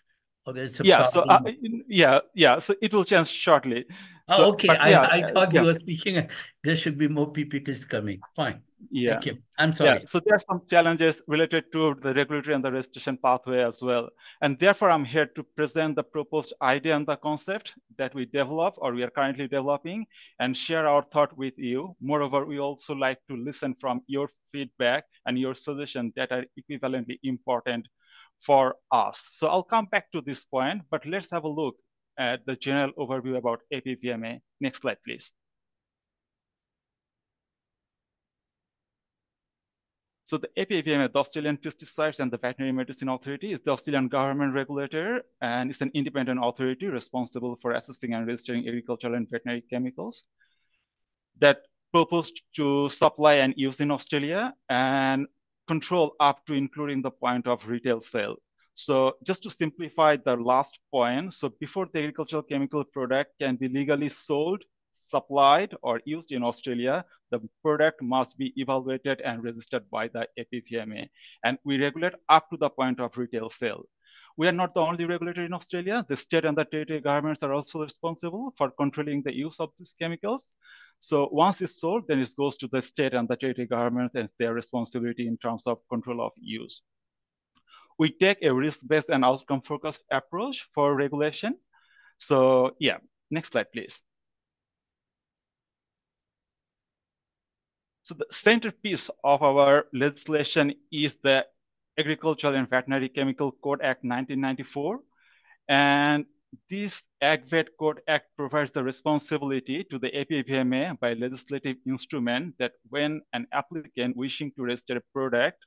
Or there's a problem. So it will change shortly. So, okay, I thought you were speaking. There should be more PPTs coming. Fine. Yeah. Thank you. I'm sorry. So there are some challenges related to the regulatory and the registration pathway as well. And therefore, I'm here to present the proposed idea and the concept that we develop or we are currently developing and share our thought with you. Moreover, we also like to listen from your feedback and your suggestions that are equivalently important for us. So I'll come back to this point, but let's have a look at the general overview about APVMA. Next slide, please. So the APVMA, the Australian Pesticides and the Veterinary Medicine Authority, is the Australian government regulator, and it's an independent authority responsible for assessing and registering agricultural and veterinary chemicals that proposed to supply and use in Australia and control up to including the point of retail sale. So just to simplify the last point, so before the agricultural chemical product can be legally sold, supplied or used in Australia, the product must be evaluated and registered by the APVMA. And we regulate up to the point of retail sale. We are not the only regulator in Australia. The state and the territory governments are also responsible for controlling the use of these chemicals. So once it's sold, then it goes to the state and the territory governments and their responsibility in terms of control of use. We take a risk-based and outcome-focused approach for regulation. So yeah, next slide, please. So the centerpiece of our legislation is the Agricultural and Veterinary Chemical Code Act 1994. And this AgVet Code Act provides the responsibility to the APVMA by legislative instrument that when an applicant wishing to register a product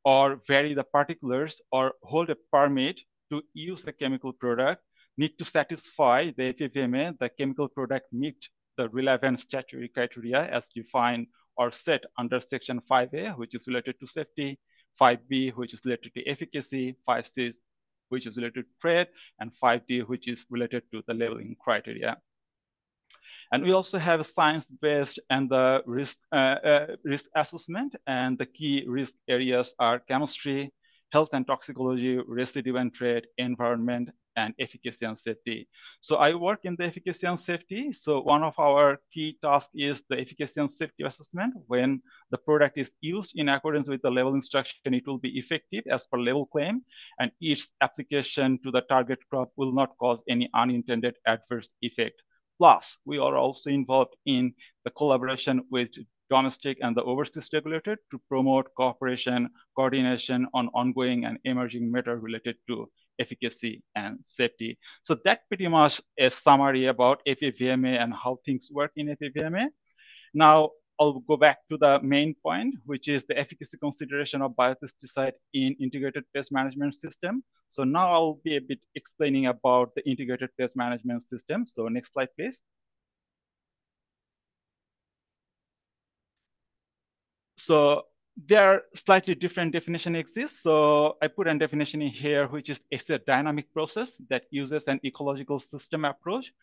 or vary the particulars or hold a permit to use a chemical product need to satisfy the APVMA the chemical product meet the relevant statutory criteria as defined or set under Section 5A, which is related to safety, 5B, which is related to efficacy, 5C, which is related to trade, and 5D, which is related to the labeling criteria. And we also have science-based and the risk assessment, and the key risk areas are chemistry, health and toxicology, residue and trade, environment, and efficacy and safety. So I work in the efficacy and safety. So one of our key tasks is the efficacy and safety assessment. When the product is used in accordance with the label instruction, it will be effective as per label claim, and its application to the target crop will not cause any unintended adverse effect. Plus, we are also involved in the collaboration with domestic and the overseas regulator to promote cooperation, coordination on ongoing and emerging matters related to efficacy and safety. So that's pretty much a summary about APVMA and how things work in APVMA. Now, I'll go back to the main point, which is the efficacy consideration of biopesticide in integrated pest management system. So now I'll be a bit explaining about the integrated pest management system. So next slide, please. So there are slightly different definition exists. So I put a definition in here, which is it's a dynamic process that uses an ecological system approach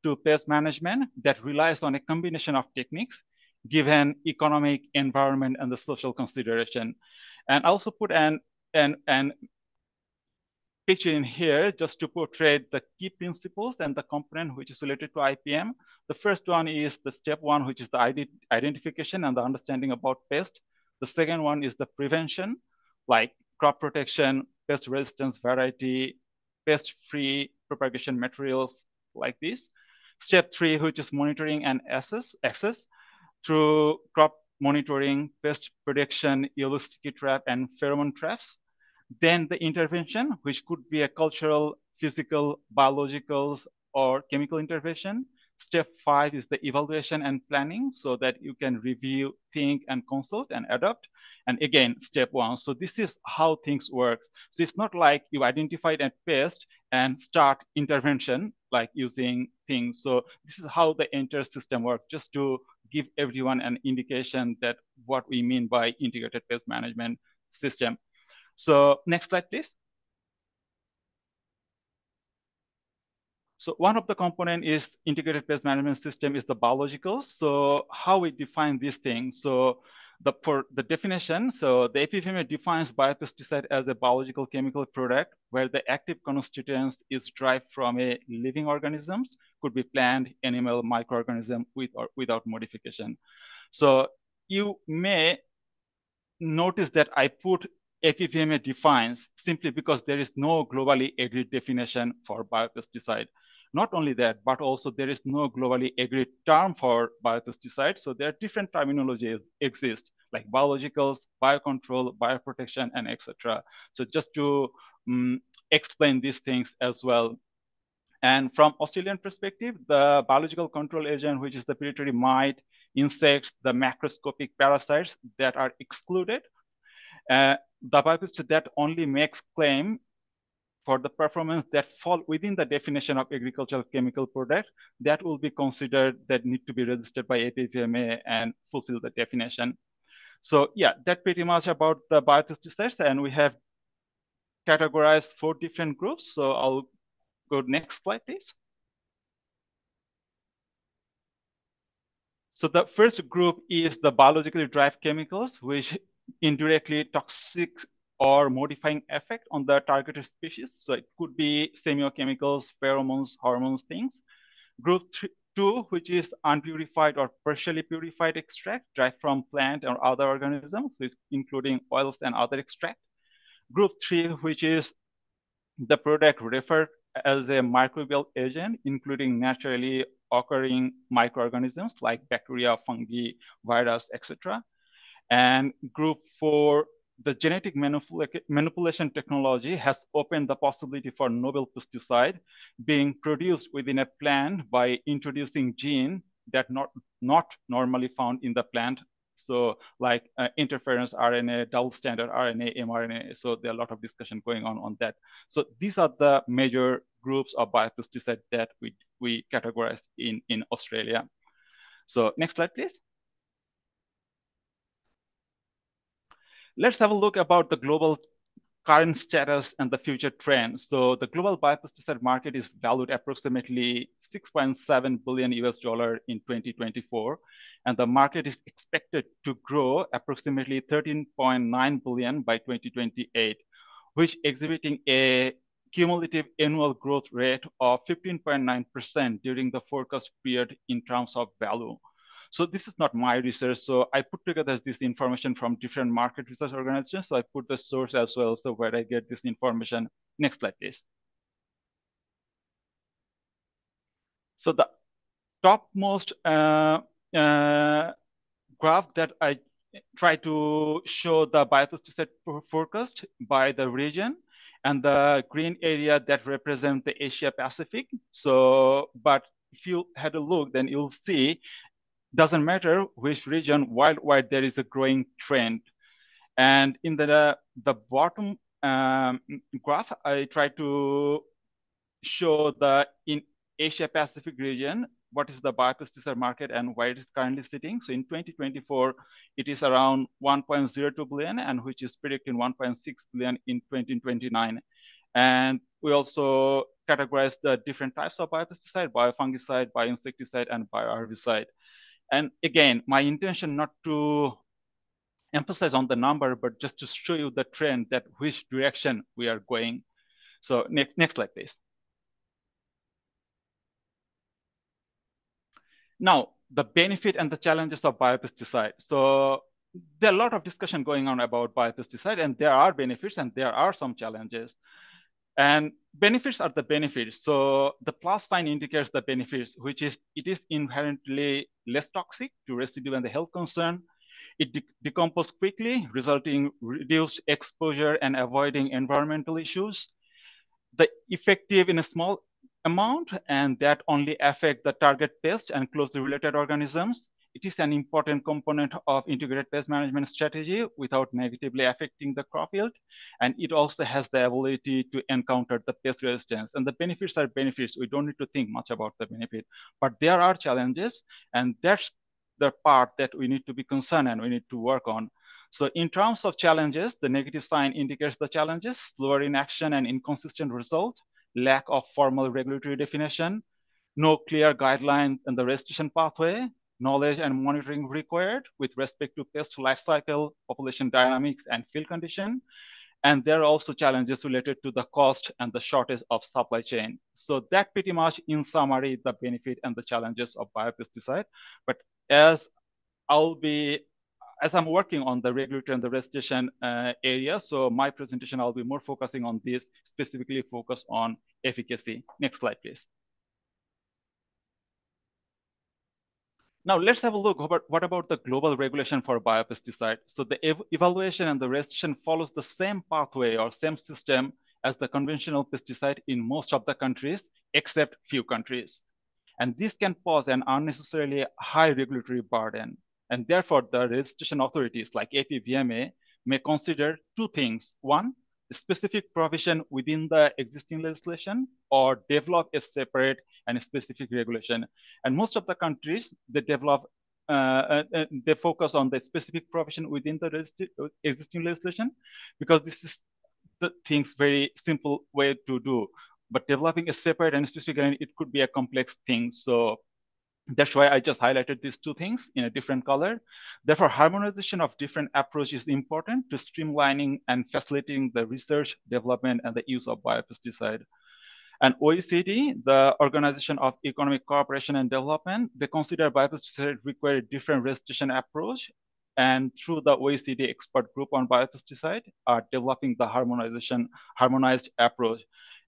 to pest management that relies on a combination of techniques given economic, environment, and the social consideration. And I also put an picture in here just to portray the key principles and the component which is related to IPM. The first one is the step one, which is the identification and the understanding about pest. The second one is the prevention, like crop protection, pest resistance variety, pest-free propagation materials like this. Step three, which is monitoring and access through crop monitoring, pest prediction, yellow sticky trap, and pheromone traps. Then the intervention, which could be a cultural, physical, biological, or chemical intervention. Step 5 is the evaluation and planning, so that you can review, think, and consult and adopt. And again, step 1. So this is how things work. So it's not like you identified a pest and start intervention like using things. So this is how the entire system works, just to give everyone an indication that what we mean by integrated pest management system. So next slide, please. So one of the component is integrated pest management system is the biologicals. So how we define these things. So for the definition, so the APFMA defines biopesticide as a biological chemical product where the active constituents is derived from a living organisms, could be plant, animal, microorganism with or without modification. So you may notice that I put APFMA defines simply because there is no globally agreed definition for biopesticide. Not only that, but also there is no globally agreed term for biopesticides. So there are different terminologies exist, like biologicals, biocontrol, bioprotection, and etc. So just to explain these things as well. And from Australian perspective, the biological control agent, which is the predatory mite, insects, the macroscopic parasites that are excluded, the biopesticide that only makes claim for the performance that fall within the definition of agricultural chemical product, that will be considered that need to be registered by APFMA and fulfill the definition. So yeah, that pretty much about the biopesticides, and we have categorized 4 different groups. So I'll go next slide, please. So the first group is the biologically derived chemicals, which indirectly toxic or modifying effect on the targeted species. So it could be semiochemicals, pheromones, hormones, things. Group 2, which is unpurified or partially purified extract derived from plant or other organisms, including oils and other extract. Group 3, which is the product referred as a microbial agent, including naturally occurring microorganisms like bacteria, fungi, virus, etc. And group 4, the genetic manipulation technology has opened the possibility for novel pesticide being produced within a plant by introducing gene that not normally found in the plant. So like interference RNA, double standard RNA, mRNA. So there are a lot of discussion going on that. So these are the major groups of biopesticide that we categorize in Australia. So next slide, please. Let's have a look about the global current status and the future trends. So the global biopesticide market is valued approximately $6.7 billion in 2024. And the market is expected to grow approximately 13.9 billion by 2028, which exhibiting a cumulative annual growth rate of 15.9% during the forecast period in terms of value. So this is not my research. So I put together this information from different market research organizations. So I put the source as well, so where I get this information. Next slide, please. So the topmost graph that I try to show the biopesticide forecast by the region, and the green area that represent the Asia Pacific. So, but if you had a look, then you'll see doesn't matter which region, worldwide there is a growing trend. And in the bottom graph, I try to show the in Asia Pacific region, what is the biopesticide market and where it is currently sitting. So in 2024, it is around 1.02 billion, and which is predicting 1.6 billion in 2029. And we also categorize the different types of biopesticide, biofungicide, bioinsecticide, and bioherbicide. And again, my intention not to emphasize on the number, but just to show you the trend that which direction we are going. So next slide, please. Now, the benefit and the challenges of biopesticide. So there are a lot of discussion going on about biopesticide, and there are benefits and there are some challenges. And benefits are the benefits. So the plus sign indicates the benefits, which is it is inherently less toxic to residue and the health concern. It decomposes quickly, resulting in reduced exposure and avoiding environmental issues. The effective in a small amount, and that only affect the target pest and closely related organisms. It is an important component of integrated pest management strategy without negatively affecting the crop yield. And it also has the ability to encounter the pest resistance. And the benefits are benefits. We don't need to think much about the benefit, but there are challenges, and that's the part that we need to be concerned and we need to work on. So in terms of challenges, the negative sign indicates the challenges: slower in action and inconsistent result, lack of formal regulatory definition, no clear guideline in the restitution pathway, knowledge and monitoring required with respect to pest life cycle, population dynamics, and field condition. And there are also challenges related to the cost and the shortage of supply chain. So that pretty much, in summary, the benefit and the challenges of biopesticide. But as I'm working on the regulatory and the restitution area, so my presentation, I'll be more focusing on this, specifically focus on efficacy. Next slide, please. Now let's have a look about what about the global regulation for biopesticide. So the evaluation and the restriction follows the same pathway or same system as the conventional pesticide in most of the countries, except few countries. And this can cause an unnecessarily high regulatory burden. And therefore, the registration authorities like APVMA may consider two things. One, specific provision within the existing legislation, or develop a separate and a specific regulation. And most of the countries, they develop, they focus on the specific provision within the existing legislation, because this is the things very simple way to do. But developing a separate and specific, it could be a complex thing. So that's why I just highlighted these two things in a different color. Therefore, harmonization of different approaches is important to streamlining and facilitating the research, development, and the use of biopesticide. And OECD, the Organization of Economic Cooperation and Development, they consider biopesticide require a different restitution approach. And through the OECD expert group on biopesticide, are developing the harmonized approach.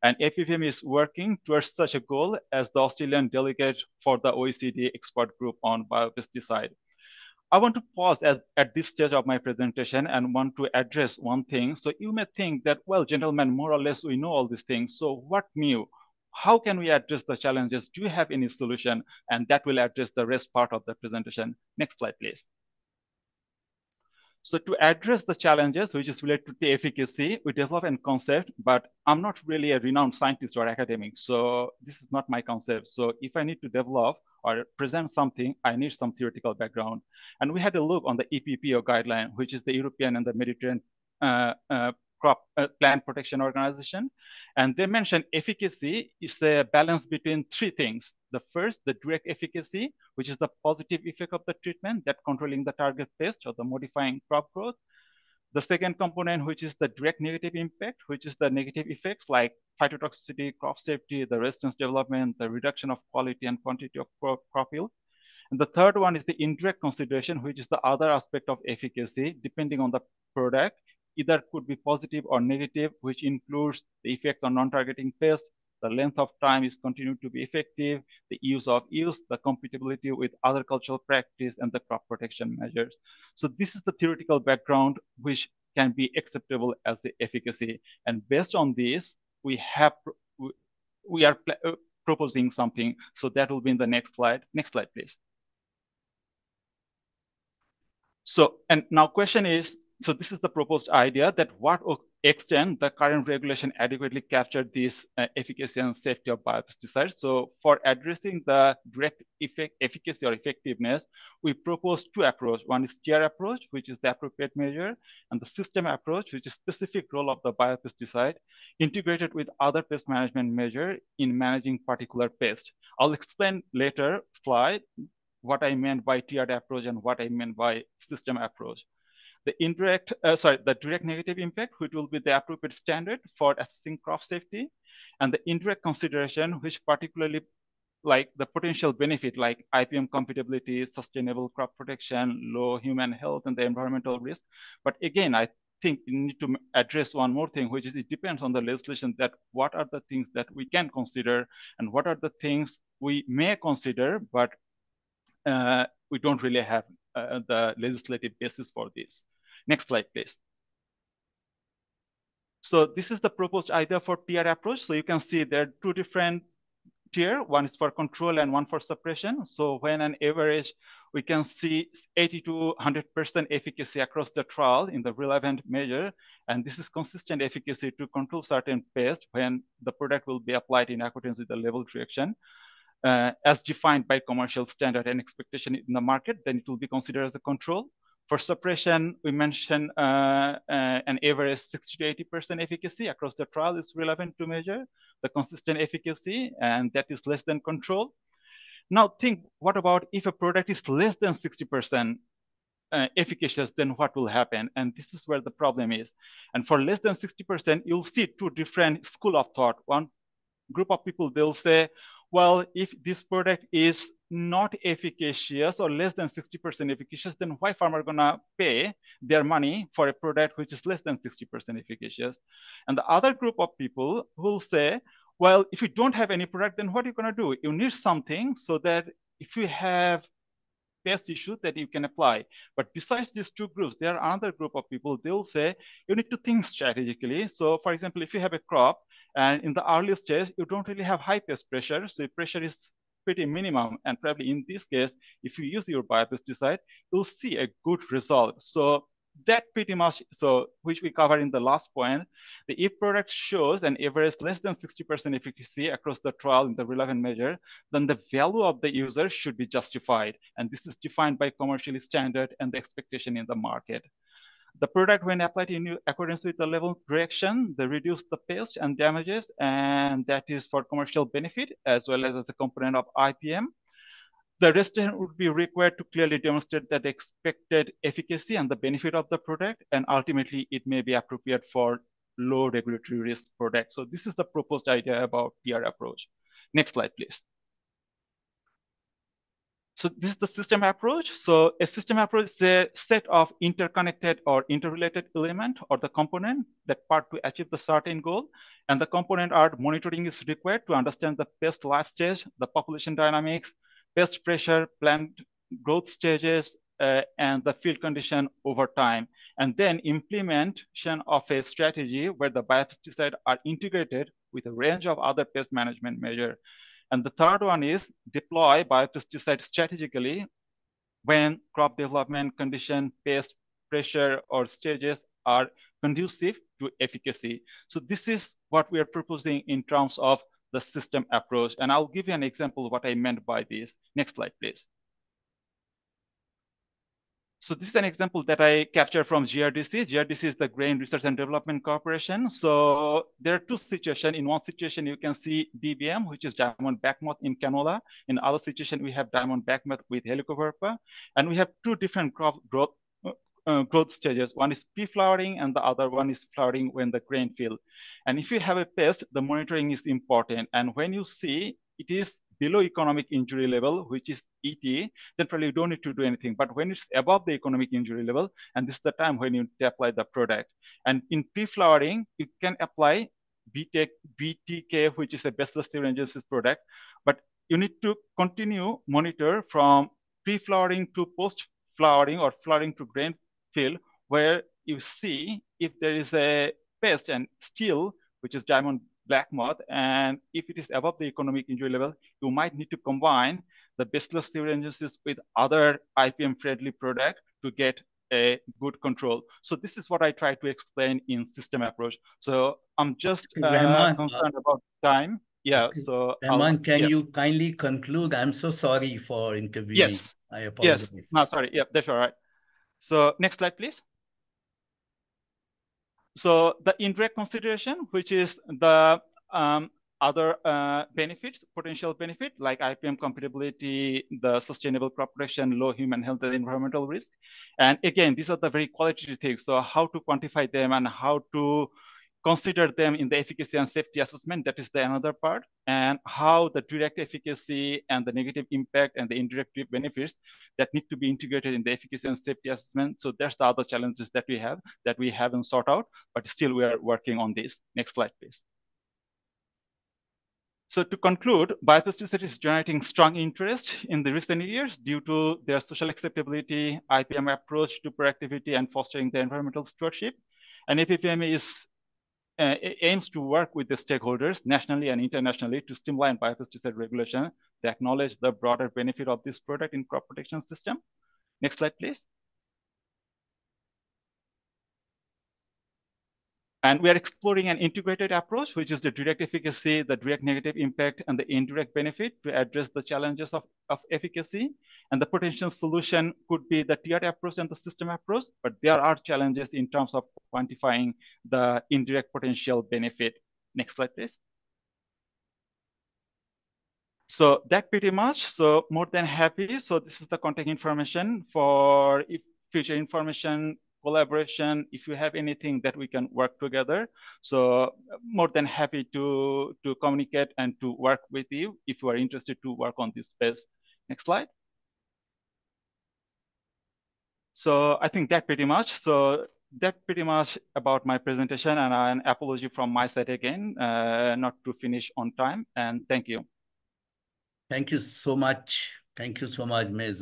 And APVM is working towards such a goal as the Australian delegate for the OECD expert group on biopesticide. I want to pause at this stage of my presentation and want to address one thing. So you may think that, well, gentlemen, more or less we know all these things. So what new? How can we address the challenges? Do you have any solution? And that will address the rest part of the presentation. Next slide, please. So to address the challenges, which is related to the efficacy, we develop a concept, but I'm not really a renowned scientist or academic. So this is not my concept. So if I need to develop or present something, I need some theoretical background. And we had a look on the EPPO guideline, which is the European and the Mediterranean Plant Protection Organization. And they mentioned efficacy is a balance between three things. The first, the direct efficacy, which is the positive effect of the treatment that controlling the target pest or the modifying crop growth. The second component, which is the direct negative impact, which is the negative effects like phytotoxicity, crop safety, the resistance development, the reduction of quality and quantity of crop yield. And the third one is the indirect consideration, which is the other aspect of efficacy, depending on the product. Either could be positive or negative, which includes the effects on non-targeting pests, the length of time is continued to be effective, the use of use, the compatibility with other cultural practice, and the crop protection measures. So this is the theoretical background which can be acceptable as the efficacy. And based on this, we are proposing something. So that will be in the next slide. Next slide, please. So, and now question is, so this is the proposed idea that what extent the current regulation adequately captured this efficacy and safety of biopesticides. So for addressing the direct efficacy or effectiveness, we propose two approaches. One is tier approach, which is the appropriate measure, and the system approach, which is specific role of the biopesticide integrated with other pest management measure in managing particular pest. I'll explain later slide what I meant by tiered approach and what I meant by system approach. The direct negative impact, which will be the appropriate standard for assessing crop safety, and the indirect consideration, which particularly like the potential benefit like IPM compatibility, sustainable crop protection, low human health, and the environmental risk. But again, I think you need to address one more thing, which is it depends on the legislation that what are the things that we can consider and what are the things we may consider, but we don't really have the legislative basis for this. Next slide, please. So this is the proposed idea for tier approach. So you can see there are two different tier. One is for control and one for suppression. So when an average, we can see 80 to 100% efficacy across the trial in the relevant measure. And this is consistent efficacy to control certain pests when the product will be applied in accordance with the label direction. As defined by commercial standard and expectation in the market, then it will be considered as a control. For suppression, we mentioned an average 60 to 80% efficacy across the trial is relevant to measure the consistent efficacy, and that is less than control. Now think, what about if a product is less than 60% efficacious, then what will happen? And this is where the problem is. And for less than 60%, you'll see two different school of thought. One group of people, they'll say, well, if this product is not efficacious or less than 60% efficacious, then why farmer gonna pay their money for a product which is less than 60% efficacious? And the other group of people will say, well, if you don't have any product, then what are you gonna do? You need something so that if you have pest issue that you can apply. But besides these two groups, there are another group of people, they'll say you need to think strategically. So for example, if you have a crop and in the early stage, you don't really have high pest pressure, so pressure is pretty minimum. And probably in this case, if you use your biopesticide, you'll see a good result. So that pretty much, so which we cover in the last point, the if product shows an average less than 60% efficacy across the trial in the relevant measure, then the value of the user should be justified. And this is defined by commercially standard and the expectation in the market. The product, when applied in accordance with the level direction, they reduce the pest and damages, and that is for commercial benefit as well as a component of IPM. The recipient would be required to clearly demonstrate that expected efficacy and the benefit of the product, and ultimately it may be appropriate for low regulatory risk products. So this is the proposed idea about PR approach. Next slide, please. So this is the system approach. So a system approach is a set of interconnected or interrelated element or the component that part to achieve the certain goal. And the component are monitoring is required to understand the pest life stage, the population dynamics, pest pressure, plant growth stages, and the field condition over time. And then implementation of a strategy where the biopesticides are integrated with a range of other pest management measures. And the third one is deploy biopesticide strategically when crop development condition, pest pressure, or stages are conducive to efficacy. So this is what we are proposing in terms of the system approach. And I'll give you an example of what I meant by this. Next slide, please. So this is an example that I captured from GRDC. GRDC is the Grain Research and Development Corporation. So there are two situations. In one situation, you can see DBM, which is diamond backmoth in canola. In other situation, we have diamond backmoth with Helicoverpa. And we have two different crop growth stages. One is pre-flowering and the other one is flowering when the grain fill. And if you have a pest, the monitoring is important. And when you see it is below economic injury level, which is ET, then probably you don't need to do anything. But when it's above the economic injury level, and this is the time when you need to apply the product. And in pre-flowering, you can apply BTK, which is a Bacillus thuringiensis product, but you need to continue monitor from pre-flowering to post-flowering or flowering to grain fill, where you see if there is a pest and still, which is diamond black moth, and if it is above the economic injury level, you might need to combine the Bacillus thuringiensis with other IPM-friendly product to get a good control. So this is what I try to explain in system approach. So I'm just concerned about time. Yeah. So Rahman, can you kindly conclude? I'm so sorry for intervening. Yes. I apologize. Yes. No, sorry. Yeah, that's all right. So next slide, please. So the indirect consideration, which is the other benefits, potential benefit, like IPM compatibility, the sustainable crop production, low human health and environmental risk. And again, these are the very qualitative things. So how to quantify them and how to consider them in the efficacy and safety assessment, that is the another part, and how the direct efficacy and the negative impact and the indirect benefits that need to be integrated in the efficacy and safety assessment. So that's the other challenges that we haven't sorted out, but still we are working on this. Next slide, please. So to conclude, biopesticide is generating strong interest in the recent years due to their social acceptability, IPM approach to productivity and fostering the environmental stewardship. And APPM is aims to work with the stakeholders nationally and internationally to streamline biopesticide regulation. They acknowledge the broader benefit of this product in crop protection system. Next slide, please. And we are exploring an integrated approach, which is the direct efficacy, the direct negative impact, and the indirect benefit to address the challenges of efficacy. And the potential solution could be the tiered approach and the system approach, but there are challenges in terms of quantifying the indirect potential benefit. Next slide, please. So that pretty much, so more than happy. So this is the contact information for future information, collaboration, if you have anything that we can work together. So more than happy to communicate and to work with you if you are interested to work on this space. Next slide. So I think that pretty much. So that pretty much about my presentation, and an apology from my side again, not to finish on time, and thank you. Thank you so much. Thank you so much, Ms.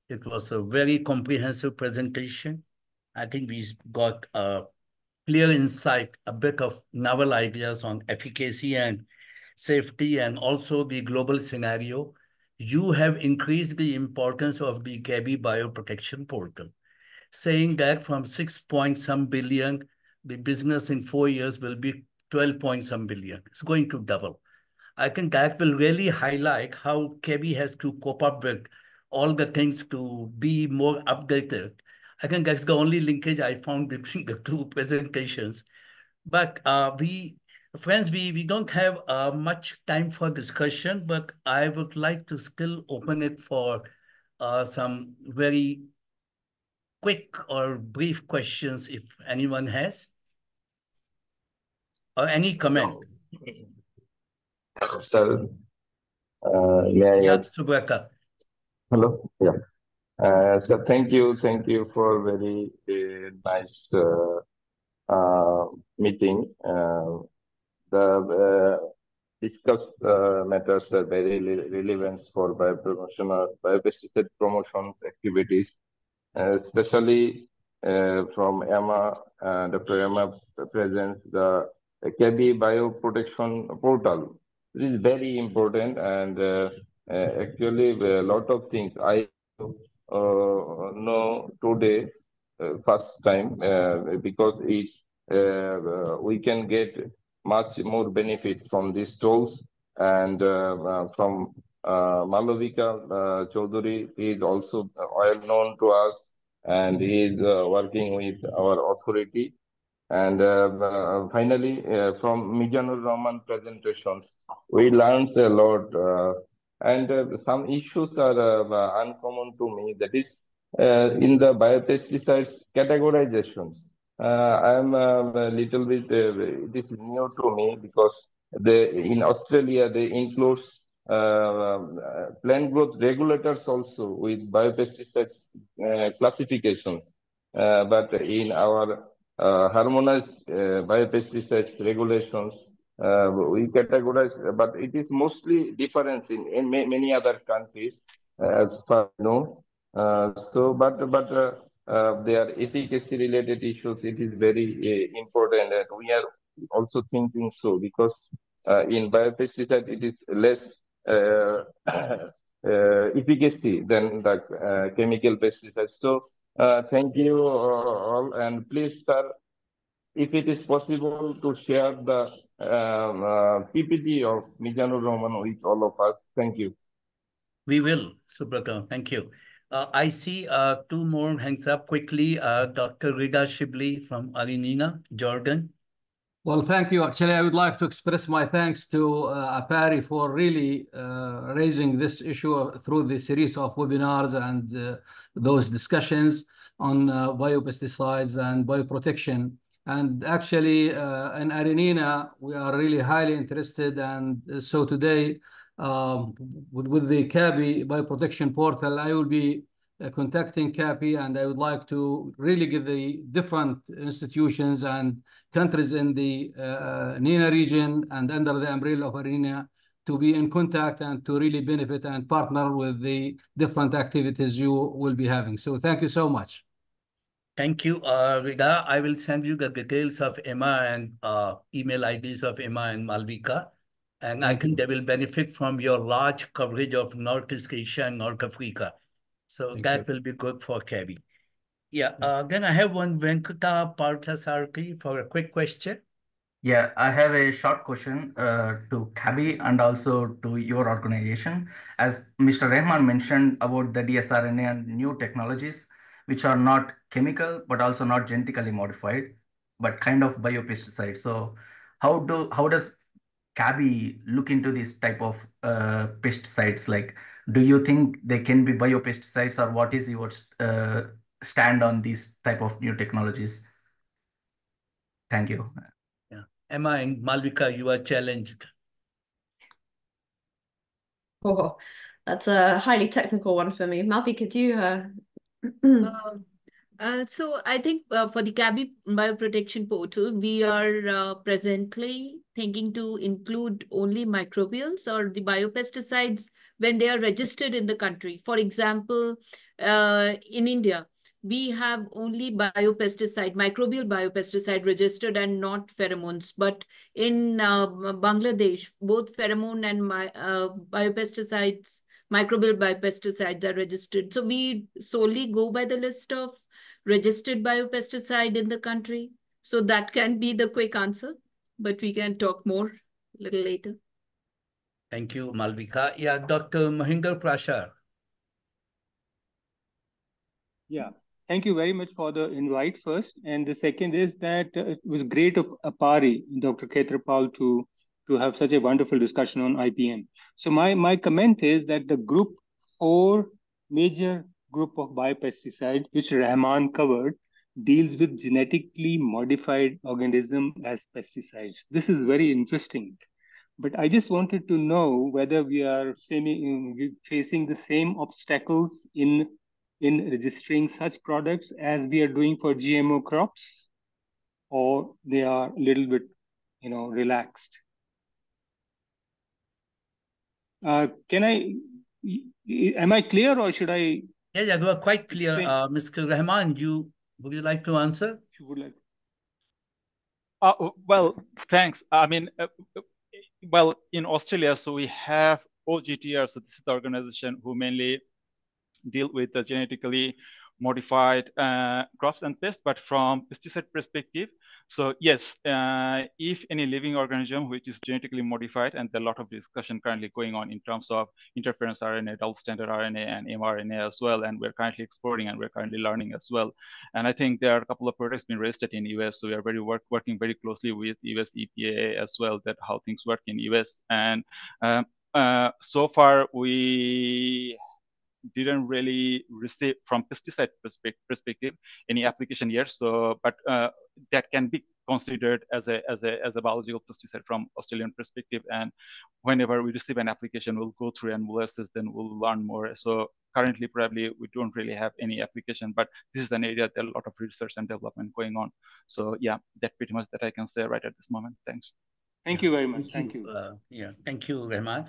It was a very comprehensive presentation. I think we got a clear insight, a bit of novel ideas on efficacy and safety, and also the global scenario. You have increased the importance of the KABI bioprotection portal, saying that from 6 point some billion, the business in 4 years will be 12 point some billion. It's going to double. I think that will really highlight how KABI has to cope up with all the things to be more updated. I think that's the only linkage I found between the two presentations. But friends, we don't have much time for discussion, but I would like to still open it for some very quick or brief questions if anyone has, or any comment. Sir, may I Yeah, add? Subrata. Hello. Yeah. So thank you for very nice meeting. The discussed matters are very relevant for biopromotion or biopesticide promotion activities, especially from Emma, Dr. Emma presents the KABI bioprotection portal. It is very important, and actually a lot of things I know today first time because it's we can get much more benefit from these tools, and from Malavika Chaudhary is also well known to us, and he is working with our authority. And finally, from Mizanur Rahman presentations, we learned a lot. And some issues are uncommon to me. That is in the biopesticides categorizations. I am a little bit, it is new to me because in Australia, they include plant growth regulators also with biopesticides classifications. But in our harmonized biopesticides regulations, we categorize, but it is mostly different in many other countries, as far as I know. Their efficacy related issues, it is very important, and we are also thinking so, because in biopesticide it is less efficacy than the chemical pesticides. So thank you all, and please, sir, if it is possible to share the PPT of Mizanur Rahman with all of us. Thank you. We will, Subrata. Thank you. I see two more hands up quickly. Dr. Rida Shibli from Arenina, Jordan. Well, thank you. Actually, I would like to express my thanks to APARI for really raising this issue through the series of webinars and those discussions on biopesticides and bioprotection. And actually, in Arenina, we are really highly interested. And so today, with the KABI bioprotection portal, I will be contacting KABI, and I would like to really give the different institutions and countries in the NENA region and under the umbrella of Arenina to be in contact and to really benefit and partner with the different activities you will be having. So thank you so much. Thank you, Rida. I will send you the details of Emma and email IDs of Emma and Malvika. And I think they will benefit from your large coverage of Northeast Asia and North Africa. So that will be good for Kabi. Yeah, then I have one Venkata Parthasarthi for a quick question. Yeah, I have a short question to Kabi and also to your organization. As Mr. Rehman mentioned about the dsRNA and new technologies, which are not chemical but also not genetically modified, but kind of biopesticides. So, how does Kabi look into this type of pesticides? Like, do you think they can be biopesticides, or what is your stand on these type of new technologies? Thank you. Yeah. Emma and Malvika, you are challenged. Oh, that's a highly technical one for me. Malvi, could you? So I think for the Kabi Bioprotection Portal, we are presently thinking to include only microbials or the biopesticides when they are registered in the country. For example, in India, we have only microbial biopesticide registered and not pheromones. But in Bangladesh, both pheromone and biopesticides, microbial biopesticides are registered. So we solely go by the list of registered biopesticide in the country. So that can be the quick answer, but we can talk more a little later. Thank you, Malvika. Yeah, Dr. Mahinder Prashar. Yeah, thank you very much for the invite first. And the second is that it was great of Apari, Dr. Khetrapal, to have such a wonderful discussion on IPM. So my comment is that the group 4 major group of biopesticide, which Rahman covered, deals with genetically modified organism as pesticides. This is very interesting. But I just wanted to know whether we are facing the same obstacles in registering such products as we are doing for GMO crops, or they are a little bit, relaxed. Am I clear, or should I? Yeah, you are quite clear. Mr. Rahman, would you like to answer? You would like. Well, thanks. I mean, well, in Australia, so we have OGTR, so this is the organization who mainly deal with the genetically modified crops and pests, but from pesticide perspective. So yes, if any living organism which is genetically modified, and there are a lot of discussion currently going on in terms of interference RNA, double stranded RNA, and mRNA as well, and we're currently exploring and we're currently learning as well. And I think there are a couple of products being registered in US, so we are working very closely with US EPA as well, that how things work in US. And so far we didn't really receive from pesticide perspective any application yet. So, but that can be considered as a biological pesticide from Australian perspective. And whenever we receive an application, we'll go through and we'll assess, then we'll learn more. So currently, probably we don't really have any application, but this is an area that a lot of research and development going on. So yeah, that's pretty much that I can say right at this moment. Thanks. Thank you very much. Thank you. Yeah, thank you, Rahman.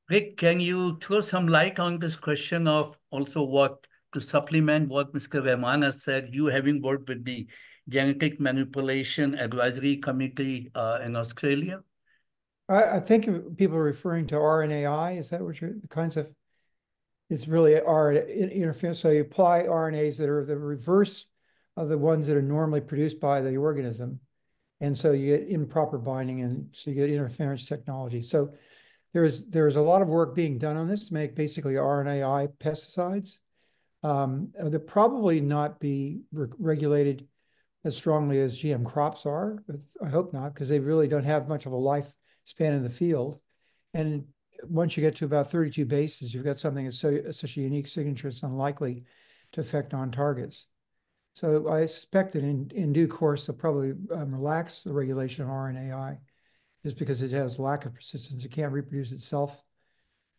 Rick, can you throw some light on this question of also what to supplement what Mr. Rahman has said, you having worked with the Genetic Manipulation Advisory Committee in Australia? I think people are referring to RNAi. Is that what the kinds of, it's really RNA interference. So you apply RNAs that are the reverse of the ones that are normally produced by the organism. And so you get improper binding, and so you get interference technology. So there's a lot of work being done on this to make basically RNAi pesticides. They'll probably not be regulated as strongly as GM crops are. I hope not, because they really don't have much of a lifespan in the field. And once you get to about 32 bases, you've got something that's such a unique signature, it's unlikely to affect on targets. So I suspect that in due course, they'll probably relax the regulation of RNAi, just because it has lack of persistence. It can't reproduce itself.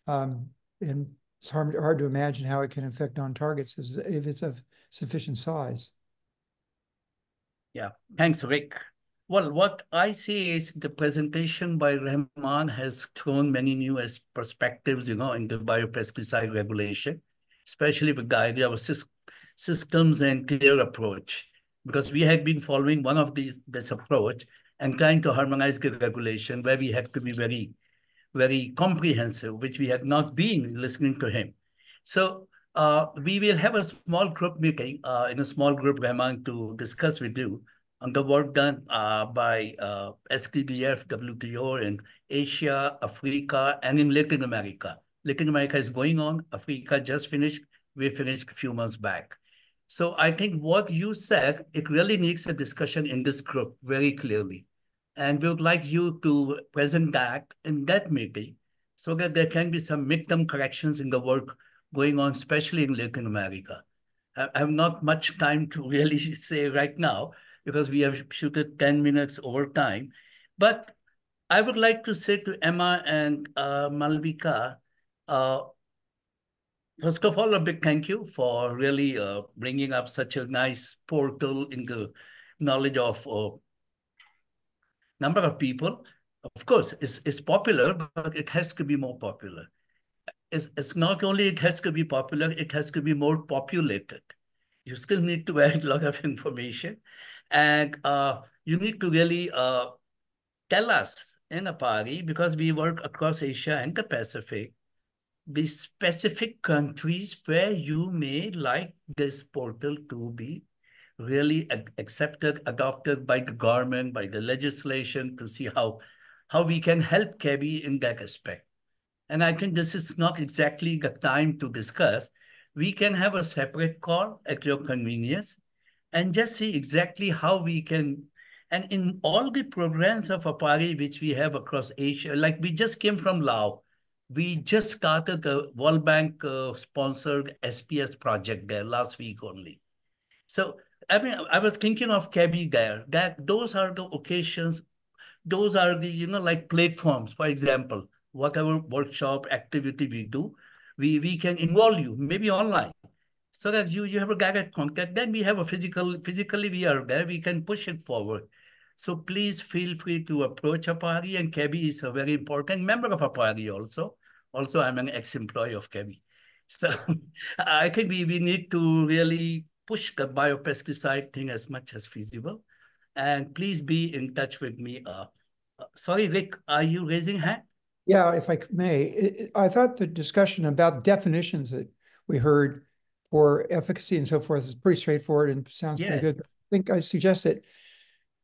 And it's hard to imagine how it can affect on targets if it's of sufficient size. Yeah, thanks, Rick. Well, what I see is the presentation by Rahman has thrown many new perspectives, in the biopesticide regulation, especially with the idea of systems and clear approach, because we had been following one of this approach and trying to harmonize the regulation where we had to be very comprehensive, which we had not been listening to him. So we will have a small group meeting in a small group, Rahman, to discuss with you on the work done by STDF, WTO in Asia, Africa, and in Latin America. Latin America is going on. Africa just finished. We finished a few months back. So I think what you said, it really needs a discussion in this group very clearly. And we would like you to present that in that meeting so that there can be some midterm corrections in the work going on, especially in Latin America. I have not much time to really say right now because we have shooted 10 minutes over time. But I would like to say to Emma and Malvika, first of all, a big thank you for really bringing up such a nice portal in the knowledge of number of people. Of course, it's popular, but it has to be more popular. It's not only it has to be popular, it has to be more populated. You still need to add a lot of information. And you need to really tell us in a party, because we work across Asia and the Pacific, the specific countries where you may like this portal to be really accepted, adopted by the government, by the legislation, to see how we can help KEBI in that aspect. And I think this is not exactly the time to discuss. We can have a separate call at your convenience and just see exactly how we can. And in all the programs of APARI which we have across Asia, like we just came from Laos, we just started the World Bank sponsored SPS project there last week only. So, I mean, I was thinking of KEBI there, that those are the occasions, those are the, like platforms, for example, whatever workshop activity we do, we can involve you, maybe online, so that you have a direct contact. Then we have a physically we are there, we can push it forward. So please feel free to approach APARI, and KEBI is a very important member of APARI also. Also, I'm an ex-employee of KEBI. So I think we need to really push the biopesticide thing as much as feasible. And please be in touch with me. Sorry, Rick, are you raising hand? Yeah, if I may. I thought the discussion about definitions that we heard for efficacy and so forth is pretty straightforward and sounds pretty good. I think I suggest that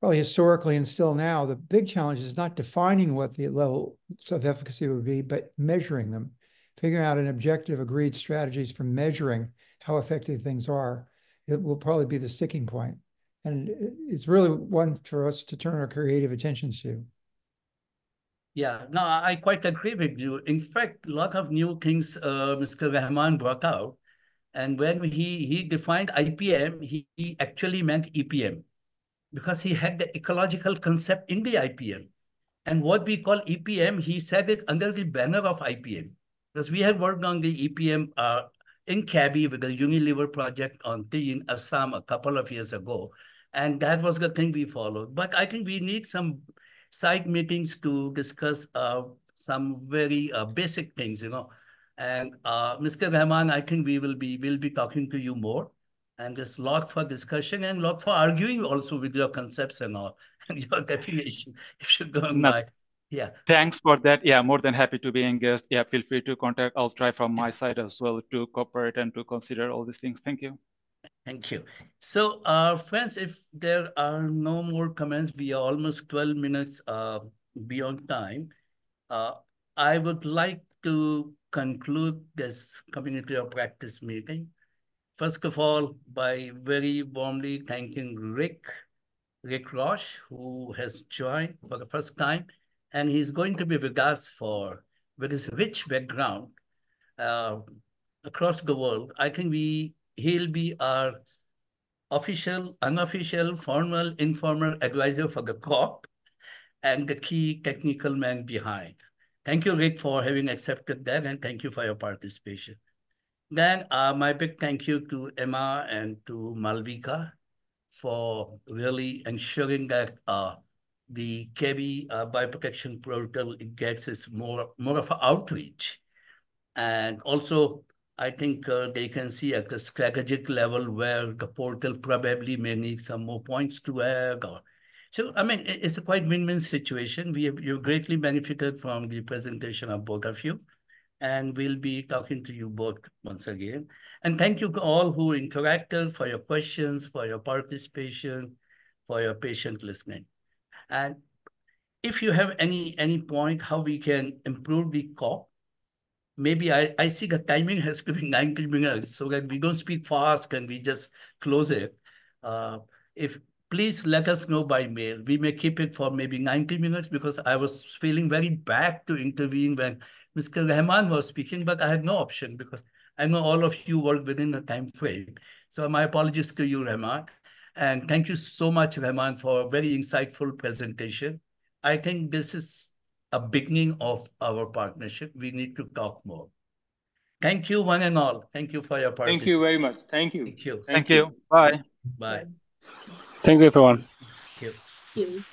probably historically and still now, the big challenge is not defining what the levels of efficacy would be, but measuring them, figuring out an objective agreed strategies for measuring how effective things are. It will probably be the sticking point. And it's really one for us to turn our creative attentions to. Yeah, no, I quite agree with you. In fact, a lot of new things Mr. Rahman brought out. And when he defined IPM, he actually meant EPM, because he had the ecological concept in the IPM. And what we call EPM, he said it under the banner of IPM. Because we had worked on the EPM in KEBI with the Unilever project on tea in Assam a couple of years ago. And that was the thing we followed. But I think we need some side meetings to discuss some very basic things, And Mr. Rahman, I think we'll be talking to you more. And there's a lot for discussion and a lot for arguing also with your concepts and all, and your definition, if you're going by. Yeah. Thanks for that. Yeah, more than happy to be engaged. Yeah, feel free to contact. I'll try from my side as well to cooperate and to consider all these things. Thank you. Thank you. So, friends, if there are no more comments, we are almost 12 minutes beyond time. I would like to conclude this community of practice meeting. First of all, by very warmly thanking Rick Roche, who has joined for the first time, and he's going to be with us with his rich background across the world. I think he'll be our official, unofficial, formal, informal advisor for the COP and the key technical man behind. Thank you, Rick, for having accepted that, and thank you for your participation. Then my big thank you to Emma and to Malvika for really ensuring that the KEBI bioprotection portal gets more of an outreach. And also I think they can see at the strategic level where the portal probably may need some more points to add. So, I mean, it's a quite win-win situation. You've greatly benefited from the presentation of both of you, and we'll be talking to you both once again. And thank you to all who interacted, for your questions, for your participation, for your patient listening. And if you have any point how we can improve the COP, maybe I see the timing has to be 90 minutes so that we don't speak fast and we just close it. If please let us know by mail. We may keep it for maybe 90 minutes because I was feeling very bad to intervene when Mr. Rahman was speaking, but I had no option because I know all of you work within a time frame. So my apologies to you, Rahman. And thank you so much, Rahman, for a very insightful presentation. I think this is a beginning of our partnership. We need to talk more. Thank you, one and all. Thank you for your participation. Thank you very much. Thank you. Thank you. Thank you. Bye. Bye. Thank you, everyone. Thank you. Thank you.